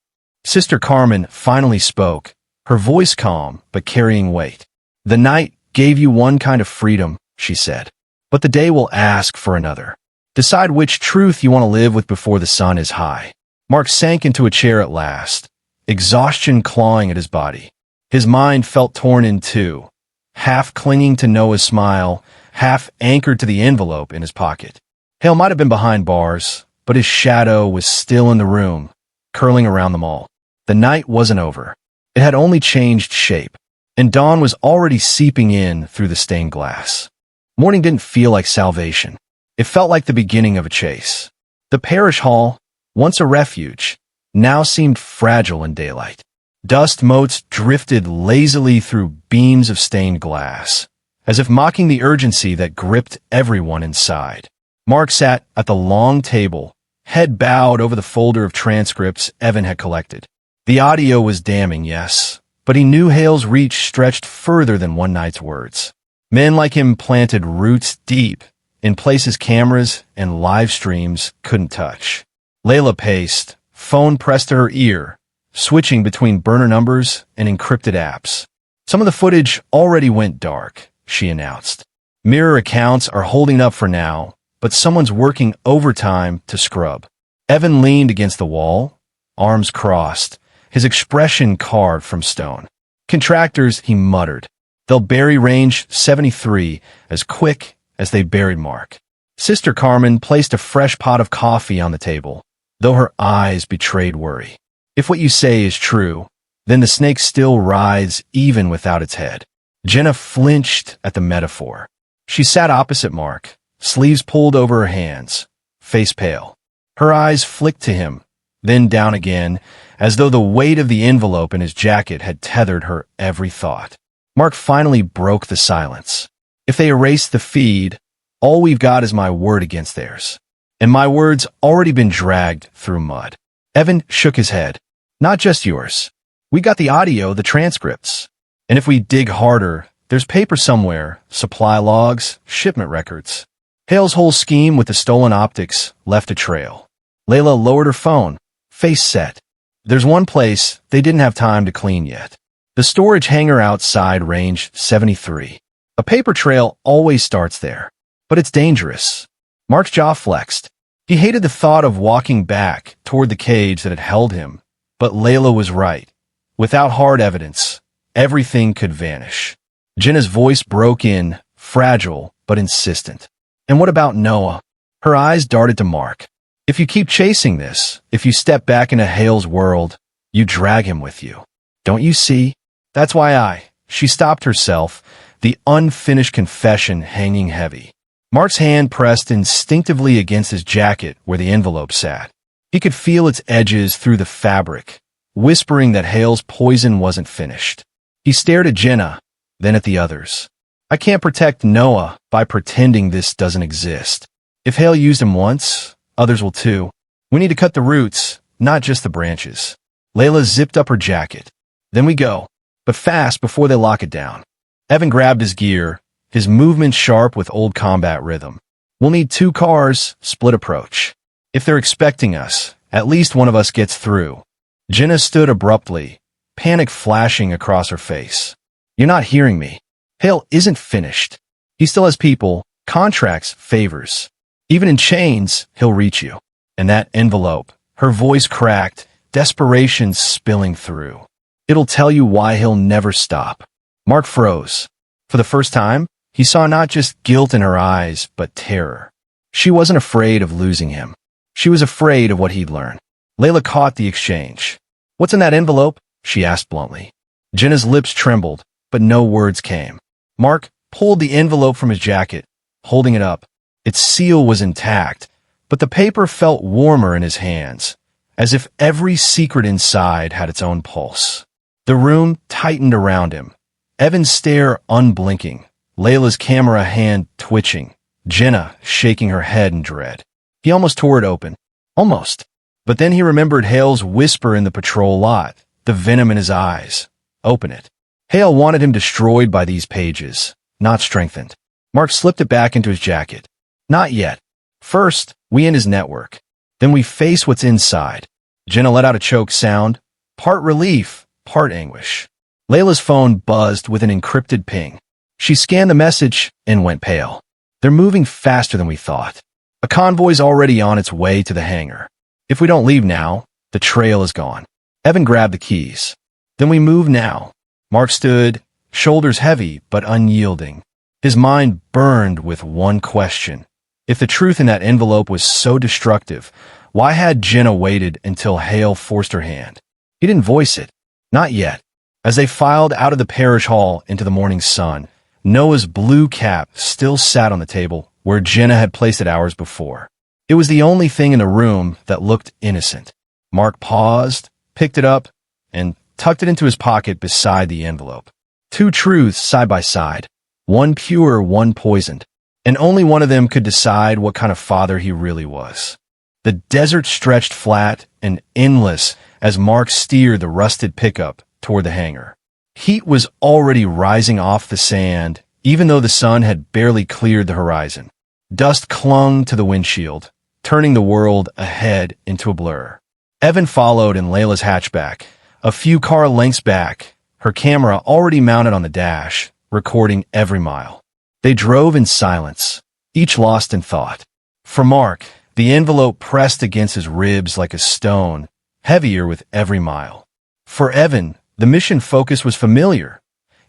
Sister Carmen finally spoke, her voice calm but carrying weight. The night gave you one kind of freedom, she said, but the day will ask for another. Decide which truth you want to live with before the sun is high. Mark sank into a chair at last, exhaustion clawing at his body. His mind felt torn in two, half clinging to Noah's smile, half anchored to the envelope in his pocket. Hale might have been behind bars, but his shadow was still in the room, curling around them all. The night wasn't over. It had only changed shape, and dawn was already seeping in through the stained glass. Morning didn't feel like salvation. It felt like the beginning of a chase. The parish hall, once a refuge, now seemed fragile in daylight. Dust motes drifted lazily through beams of stained glass, as if mocking the urgency that gripped everyone inside. Mark sat at the long table, head bowed over the folder of transcripts Evan had collected. The audio was damning, yes, but he knew Hale's reach stretched further than one night's words. Men like him planted roots deep, in places cameras and live streams couldn't touch. Layla paced, phone pressed to her ear, switching between burner numbers and encrypted apps. Some of the footage already went dark, she announced. Mirror accounts are holding up for now, but someone's working overtime to scrub. Evan leaned against the wall, arms crossed, his expression carved from stone. Contractors, he muttered. They'll bury Range 73 as quick as they buried Mark. Sister Carmen placed a fresh pot of coffee on the table, though her eyes betrayed worry. If what you say is true, then the snake still writhes even without its head. Jenna flinched at the metaphor. She sat opposite Mark, sleeves pulled over her hands, face pale. Her eyes flicked to him, then down again, as though the weight of the envelope in his jacket had tethered her every thought. Mark finally broke the silence. If they erase the feed, all we've got is my word against theirs. And my word's already been dragged through mud. Evan shook his head. Not just yours. We got the audio, the transcripts. And if we dig harder, there's paper somewhere, supply logs, shipment records. Hale's whole scheme with the stolen optics left a trail. Layla lowered her phone, face set. There's one place they didn't have time to clean yet. The storage hangar outside Range 73. A paper trail always starts there, but it's dangerous. Mark's jaw flexed. He hated the thought of walking back toward the cage that had held him, but Layla was right. Without hard evidence, everything could vanish. Jenna's voice broke in, fragile but insistent. And what about Noah? Her eyes darted to Mark. If you keep chasing this, if you step back into Hale's world, you drag him with you. Don't you see? That's why she stopped herself, the unfinished confession hanging heavy. Mark's hand pressed instinctively against his jacket where the envelope sat. He could feel its edges through the fabric, whispering that Hale's poison wasn't finished. He stared at Jenna, then at the others. I can't protect Noah by pretending this doesn't exist. If Hale used him once, others will too. We need to cut the roots, not just the branches. Layla zipped up her jacket. Then we go, but fast before they lock it down. Evan grabbed his gear, his movement sharp with old combat rhythm. We'll need 2 cars, split approach. If they're expecting us, at least one of us gets through. Jenna stood abruptly, panic flashing across her face. You're not hearing me. Hale isn't finished. He still has people, contracts, favors. Even in chains, he'll reach you. And that envelope, her voice cracked, desperation spilling through. It'll tell you why he'll never stop. Mark froze. For the first time, he saw not just guilt in her eyes, but terror. She wasn't afraid of losing him. She was afraid of what he'd learn. Layla caught the exchange. What's in that envelope? She asked bluntly. Jenna's lips trembled, but no words came. Mark pulled the envelope from his jacket, holding it up. Its seal was intact, but the paper felt warmer in his hands, as if every secret inside had its own pulse. The room tightened around him, Evan's stare unblinking, Layla's camera hand twitching, Jenna shaking her head in dread. He almost tore it open. Almost. But then he remembered Hale's whisper in the patrol lot, the venom in his eyes. Open it. Hale wanted him destroyed by these pages, not strengthened. Mark slipped it back into his jacket. Not yet. First, we end his network. Then we face what's inside. Jenna let out a choked sound, part relief, part anguish. Layla's phone buzzed with an encrypted ping. She scanned the message and went pale. They're moving faster than we thought. A convoy's already on its way to the hangar. If we don't leave now, the trail is gone. Evan grabbed the keys. Then we move now. Mark stood, shoulders heavy but unyielding. His mind burned with one question. If the truth in that envelope was so destructive, why had Jenna waited until Hale forced her hand? He didn't voice it. Not yet. As they filed out of the parish hall into the morning sun, Noah's blue cap still sat on the table where Jenna had placed it hours before. It was the only thing in the room that looked innocent. Mark paused, picked it up, and tucked it into his pocket beside the envelope. Two truths side by side, one pure, one poisoned, and only one of them could decide what kind of father he really was. The desert stretched flat and endless as Mark steered the rusted pickup toward the hangar. Heat was already rising off the sand, even though the sun had barely cleared the horizon. Dust clung to the windshield, turning the world ahead into a blur. Evan followed in Layla's hatchback, a few car lengths back, her camera already mounted on the dash, recording every mile. They drove in silence, each lost in thought. For Mark, the envelope pressed against his ribs like a stone, heavier with every mile. For Evan, the mission focus was familiar.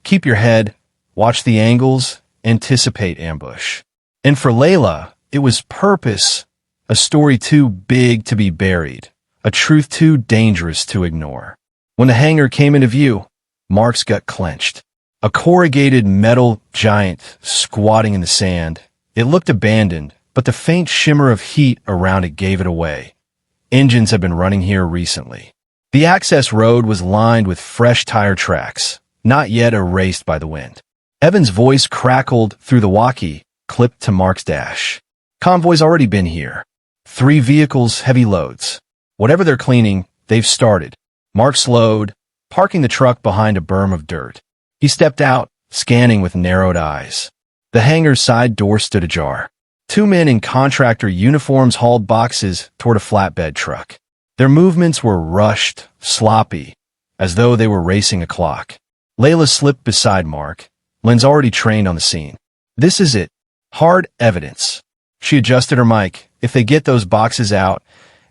Keep your head, watch the angles, anticipate ambush. And for Layla, it was purpose, a story too big to be buried, a truth too dangerous to ignore. When the hangar came into view, Mark's gut clenched. A corrugated metal giant squatting in the sand. It looked abandoned, but the faint shimmer of heat around it gave it away. Engines had been running here recently. The access road was lined with fresh tire tracks, not yet erased by the wind. Evan's voice crackled through the walkie, clipped to Mark's dash. Convoy's already been here. 3 vehicles, heavy loads. Whatever they're cleaning, they've started. Mark slowed, parking the truck behind a berm of dirt. He stepped out, scanning with narrowed eyes. The hangar's side door stood ajar. 2 men in contractor uniforms hauled boxes toward a flatbed truck. Their movements were rushed, sloppy, as though they were racing a clock. Layla slipped beside Mark, lens already trained on the scene. This is it. Hard evidence. She adjusted her mic. If they get those boxes out,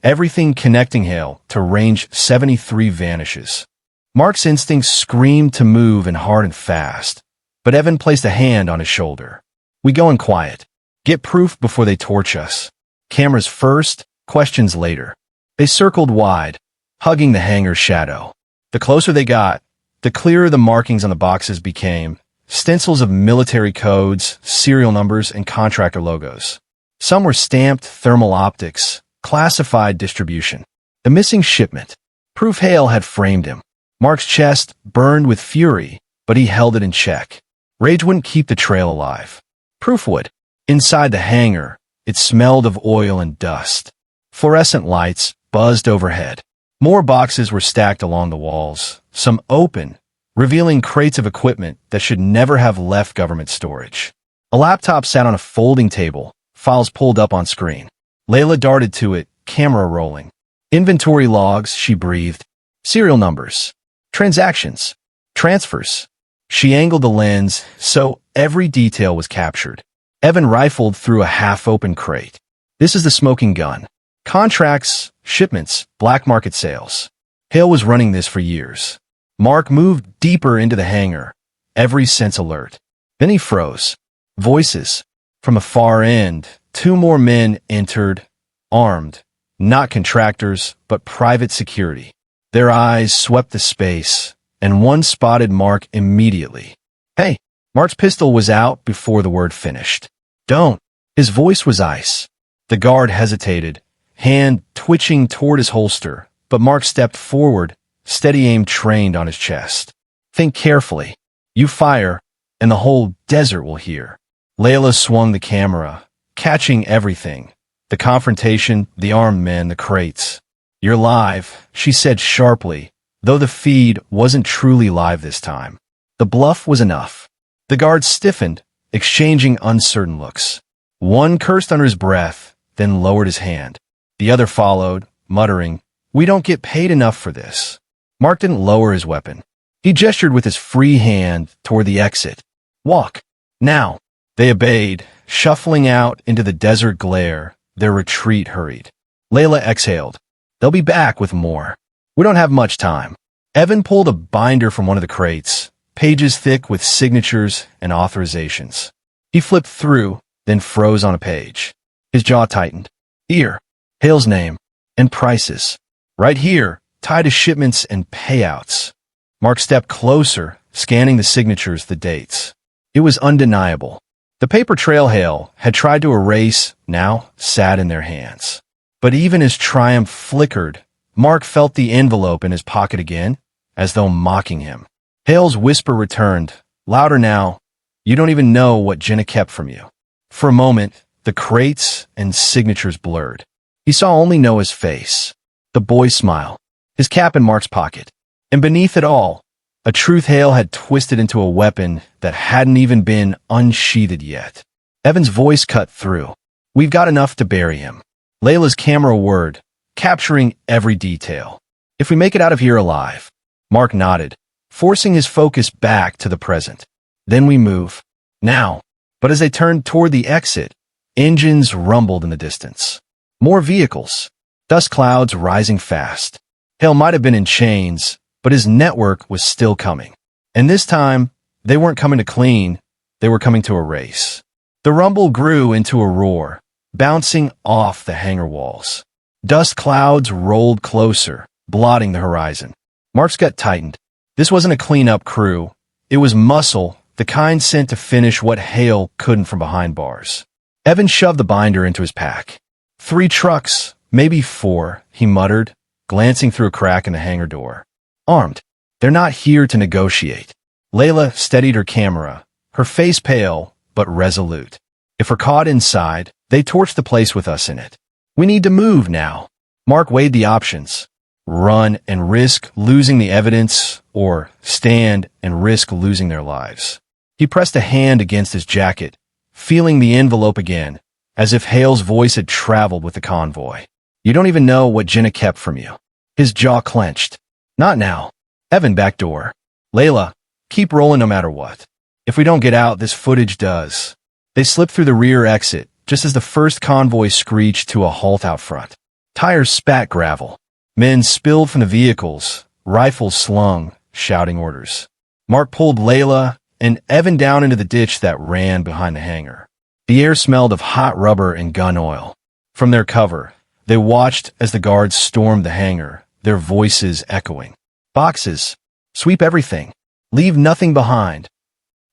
everything connecting Hale to Range 73 vanishes. Mark's instincts screamed to move and hard and fast, but Evan placed a hand on his shoulder. We go in quiet. Get proof before they torch us. Cameras first, questions later. They circled wide, hugging the hangar's shadow. The closer they got, the clearer the markings on the boxes became, stencils of military codes, serial numbers, and contractor logos. Some were stamped thermal optics, classified distribution. The missing shipment. Proof Hale had framed him. Mark's chest burned with fury, but he held it in check. Rage wouldn't keep the trail alive. Proof would. Inside the hangar, it smelled of oil and dust. Fluorescent lights buzzed overhead. More boxes were stacked along the walls, some open, revealing crates of equipment that should never have left government storage. A laptop sat on a folding table, files pulled up on screen. Layla darted to it, camera rolling. Inventory logs, she breathed. Serial numbers. Transactions. Transfers. She angled the lens so every detail was captured. Evan rifled through a half-open crate. This is the smoking gun. Contracts, shipments, black market sales. Hale was running this for years. Mark moved deeper into the hangar, every sense alert. Then he froze. Voices. From a far end, 2 more men entered, armed, not contractors, but private security. Their eyes swept the space, and one spotted Mark immediately. Hey, Mark's pistol was out before the word finished. Don't. His voice was ice. The guard hesitated, hand twitching toward his holster, but Mark stepped forward, steady aim trained on his chest. Think carefully. You fire, and the whole desert will hear. Layla swung the camera, catching everything. The confrontation, the armed men, the crates. You're live, she said sharply, though the feed wasn't truly live this time. The bluff was enough. The guards stiffened, exchanging uncertain looks. One cursed under his breath, then lowered his hand. The other followed, muttering, "We don't get paid enough for this." Mark didn't lower his weapon. He gestured with his free hand toward the exit. "Walk. Now." They obeyed, shuffling out into the desert glare, their retreat hurried. Layla exhaled. They'll be back with more. We don't have much time. Evan pulled a binder from one of the crates, pages thick with signatures and authorizations. He flipped through, then froze on a page. His jaw tightened. Here, Hale's name, and prices. Right here, tied to shipments and payouts. Mark stepped closer, scanning the signatures, the dates. It was undeniable. The paper trail Hale had tried to erase now sat in their hands. But even as triumph flickered, Mark felt the envelope in his pocket again, as though mocking him. Hale's whisper returned, louder now. You don't even know what Jenna kept from you. For a moment, the crates and signatures blurred. He saw only Noah's face, the boy's smile, his cap in Mark's pocket, and beneath it all, a truth Hale had twisted into a weapon that hadn't even been unsheathed yet. Evan's voice cut through. We've got enough to bury him. Layla's camera whirred, capturing every detail. If we make it out of here alive. Mark nodded, forcing his focus back to the present. Then we move. Now. But as they turned toward the exit, engines rumbled in the distance. More vehicles. Dust clouds rising fast. Hale might have been in chains, but his network was still coming. And this time, they weren't coming to clean, they were coming to erase. The rumble grew into a roar, bouncing off the hangar walls. Dust clouds rolled closer, blotting the horizon. Mark's gut tightened. This wasn't a clean-up crew. It was muscle, the kind sent to finish what Hale couldn't from behind bars. Evan shoved the binder into his pack. 3 trucks, maybe 4, he muttered, glancing through a crack in the hangar door. Armed. They're not here to negotiate. Layla steadied her camera, her face pale, but resolute. If we're caught inside, they torch the place with us in it. We need to move now. Mark weighed the options. Run and risk losing the evidence, or stand and risk losing their lives. He pressed a hand against his jacket, feeling the envelope again, as if Hale's voice had traveled with the convoy. You don't even know what Jenna kept from you. His jaw clenched. Not now. Evan backdoor. Layla, keep rolling no matter what. If we don't get out, this footage does. They slipped through the rear exit, just as the first convoy screeched to a halt out front. Tires spat gravel. Men spilled from the vehicles, rifles slung, shouting orders. Mark pulled Layla and Evan down into the ditch that ran behind the hangar. The air smelled of hot rubber and gun oil. From their cover, they watched as the guards stormed the hangar, their voices echoing. Boxes. Sweep everything. Leave nothing behind.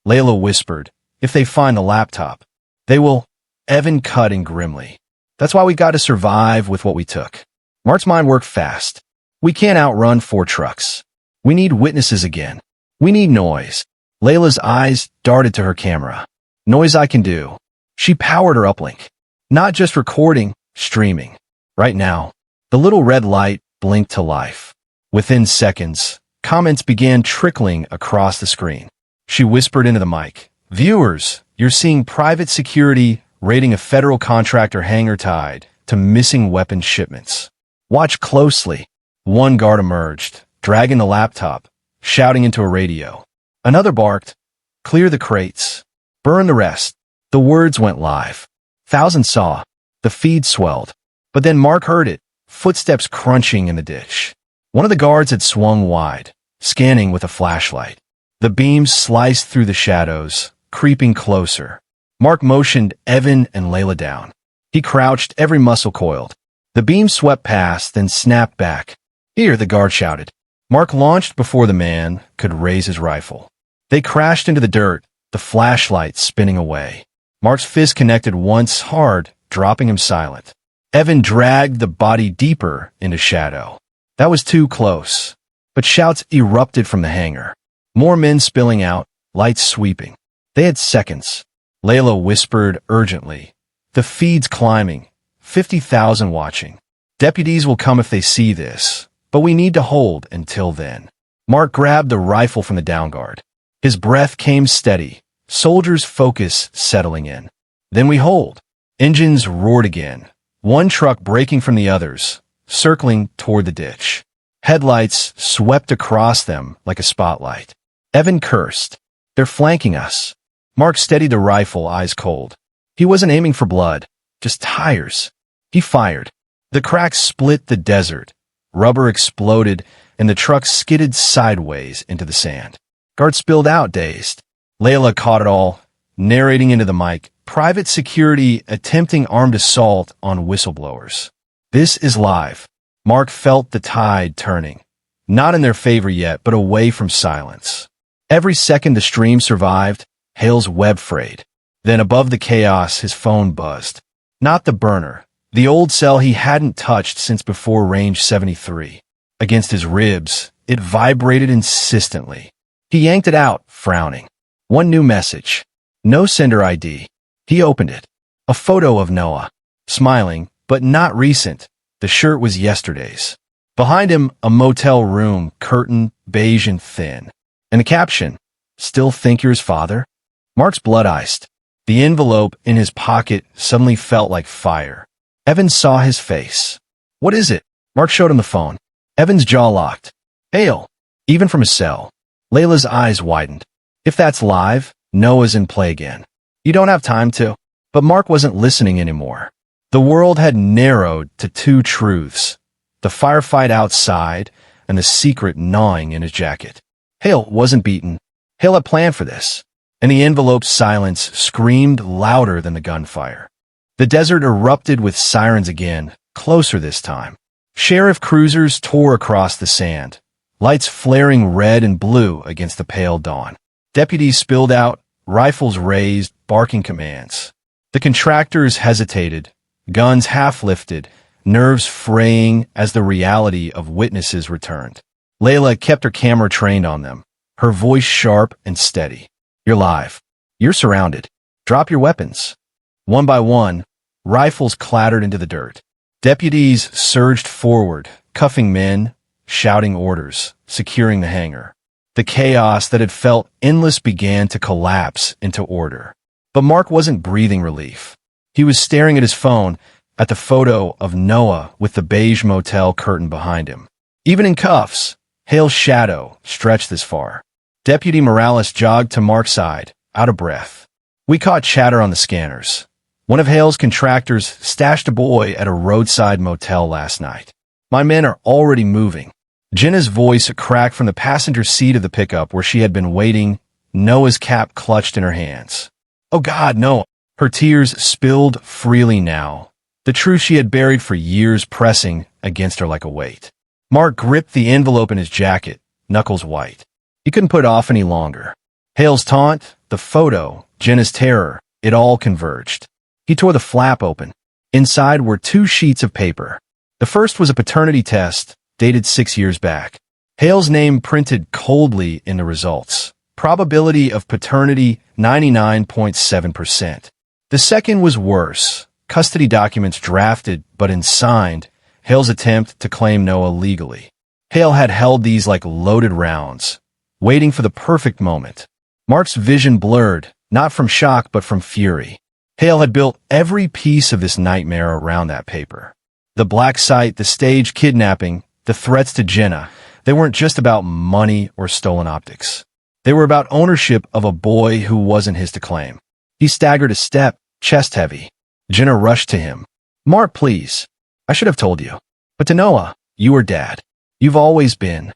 Layla whispered, if they find the laptop, they will. Evan cut in grimly. That's why we got to survive with what we took. Mark's mind worked fast. We can't outrun 4 trucks. We need witnesses again. We need noise. Layla's eyes darted to her camera. Noise I can do. She powered her uplink. Not just recording, streaming. Right now, the little red light blinked to life. Within seconds, comments began trickling across the screen. She whispered into the mic. Viewers, you're seeing private security raiding a federal contractor hangar tied to missing weapons shipments. Watch closely. One guard emerged, dragging the laptop, shouting into a radio. Another barked, clear the crates. Burn the rest. The words went live. Thousands saw. The feed swelled. But then Mark heard it, footsteps crunching in the ditch. One of the guards had swung wide, scanning with a flashlight. The beams sliced through the shadows, creeping closer. Mark motioned Evan and Layla down. He crouched, every muscle coiled. The beam swept past, then snapped back. Here, the guard shouted. Mark launched before the man could raise his rifle. They crashed into the dirt, the flashlight spinning away. Mark's fist connected once hard, dropping him silent. Evan dragged the body deeper into shadow. That was too close. But shouts erupted from the hangar. More men spilling out, lights sweeping. They had seconds. Layla whispered urgently. The feed's climbing. 50,000 watching. Deputies will come if they see this, but we need to hold until then. Mark grabbed the rifle from the downguard. His breath came steady, soldiers' focus settling in. Then we hold. Engines roared again, one truck breaking from the others, circling toward the ditch. Headlights swept across them like a spotlight. Evan cursed. They're flanking us. Mark steadied the rifle, eyes cold. He wasn't aiming for blood, just tires. He fired. The cracks split the desert. Rubber exploded, and the truck skidded sideways into the sand. Guards spilled out, dazed. Layla caught it all, narrating into the mic, private security attempting armed assault on whistleblowers. This is live. Mark felt the tide turning. Not in their favor yet, but away from silence. Every second the stream survived, Hale's web frayed. Then above the chaos, his phone buzzed. Not the burner. The old cell he hadn't touched since before Range 73. Against his ribs, it vibrated insistently. He yanked it out, frowning. One new message. No sender ID. He opened it. A photo of Noah. Smiling, but not recent. The shirt was yesterday's. Behind him, a motel room, curtain, beige and thin. And the caption, "Still think you're his father?" Mark's blood iced. The envelope in his pocket suddenly felt like fire. Evan saw his face. "What is it?" Mark showed him the phone. Evan's jaw locked. "Hale." Even from his cell. Layla's eyes widened. If that's live, Noah's in play again. You don't have time to. But Mark wasn't listening anymore. The world had narrowed to two truths. The firefight outside and the secret gnawing in his jacket. Hale wasn't beaten. Hale had planned for this. And the envelope's silence screamed louder than the gunfire. The desert erupted with sirens again, closer this time. Sheriff cruisers tore across the sand, lights flaring red and blue against the pale dawn. Deputies spilled out, rifles raised, barking commands. The contractors hesitated, guns half-lifted, nerves fraying as the reality of witnesses returned. Layla kept her camera trained on them, her voice sharp and steady. "You're live. You're surrounded. Drop your weapons." One by one, rifles clattered into the dirt. Deputies surged forward, cuffing men, shouting orders, securing the hangar. The chaos that had felt endless began to collapse into order. But Mark wasn't breathing relief. He was staring at his phone, at the photo of Noah with the beige motel curtain behind him. Even in cuffs, Hale's shadow stretched this far. Deputy Morales jogged to Mark's side, out of breath. "We caught chatter on the scanners. One of Hale's contractors stashed a boy at a roadside motel last night. My men are already moving." Jenna's voice cracked from the passenger seat of the pickup where she had been waiting, Noah's cap clutched in her hands. "Oh God, no." Her tears spilled freely now, the truth she had buried for years pressing against her like a weight. Mark gripped the envelope in his jacket, knuckles white. He couldn't put it off any longer. Hale's taunt, the photo, Jenna's terror, it all converged. He tore the flap open. Inside were 2 sheets of paper. The first was a paternity test, dated 6 years back. Hale's name printed coldly in the results. Probability of paternity 99.7%. The second was worse. Custody documents drafted but unsigned. Hale's attempt to claim Noah legally. Hale had held these like loaded rounds, waiting for the perfect moment. Mark's vision blurred, not from shock but from fury. Hale had built every piece of this nightmare around that paper. The black site, the stage kidnapping, the threats to Jenna, they weren't just about money or stolen optics. They were about ownership of a boy who wasn't his to claim. He staggered a step, chest heavy. Jenna rushed to him. "Mark, please. I should have told you. But to Noah, you are dad. You've always been."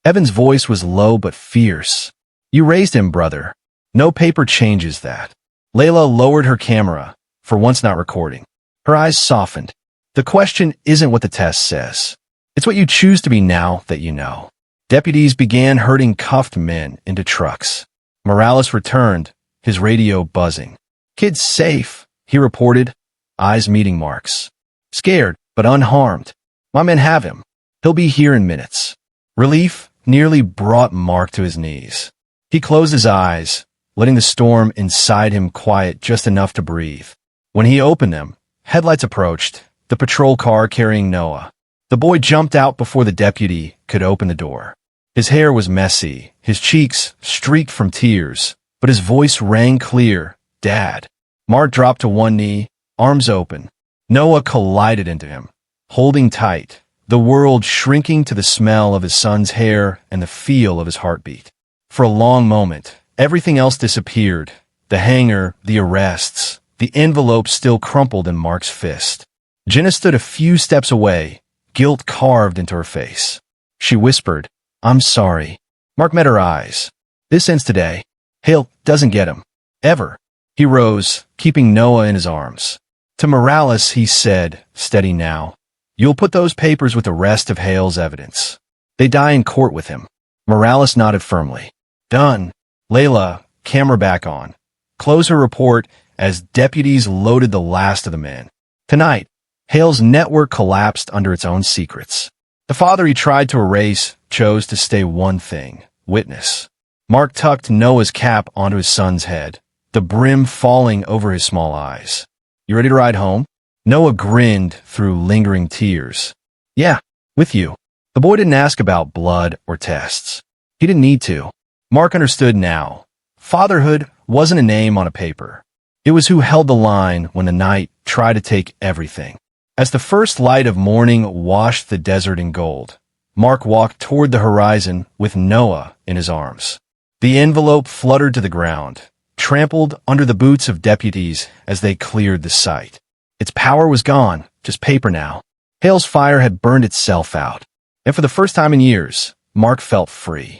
Evan's voice was low but fierce. "You raised him, brother. No paper changes that." Layla lowered her camera, for once not recording. Her eyes softened. "The question isn't what the test says. It's what you choose to be now that you know." Deputies began herding cuffed men into trucks. Morales returned, his radio buzzing. "Kid's safe," he reported, eyes meeting Mark's. "Scared, but unharmed. My men have him. He'll be here in minutes." Relief nearly brought Mark to his knees. He closed his eyes, letting the storm inside him quiet just enough to breathe. When he opened them, headlights approached, the patrol car carrying Noah. The boy jumped out before the deputy could open the door. His hair was messy, his cheeks streaked from tears, but his voice rang clear, "Dad." Mark dropped to one knee, arms open. Noah collided into him, holding tight, the world shrinking to the smell of his son's hair and the feel of his heartbeat. For a long moment, everything else disappeared. The hangar, the arrests, the envelope still crumpled in Mark's fist. Jenna stood a few steps away, guilt carved into her face. She whispered, "I'm sorry." Mark met her eyes. "This ends today. Hale doesn't get him. Ever." He rose, keeping Noah in his arms. To Morales, he said, steady now, "You'll put those papers with the rest of Hale's evidence. They die in court with him." Morales nodded firmly. "Done." Layla, camera back on, closed her report as deputies loaded the last of the men. Tonight, Hale's network collapsed under its own secrets. The father he tried to erase chose to stay one thing, witness. Mark tucked Noah's cap onto his son's head, the brim falling over his small eyes. "You ready to ride home?" Noah grinned through lingering tears. "Yeah, with you." The boy didn't ask about blood or tests. He didn't need to. Mark understood now. Fatherhood wasn't a name on a paper. It was who held the line when the night tried to take everything. As the first light of morning washed the desert in gold, Mark walked toward the horizon with Noah in his arms. The envelope fluttered to the ground, trampled under the boots of deputies as they cleared the site. Its power was gone, just paper now. Hale's fire had burned itself out, and for the first time in years, Mark felt free.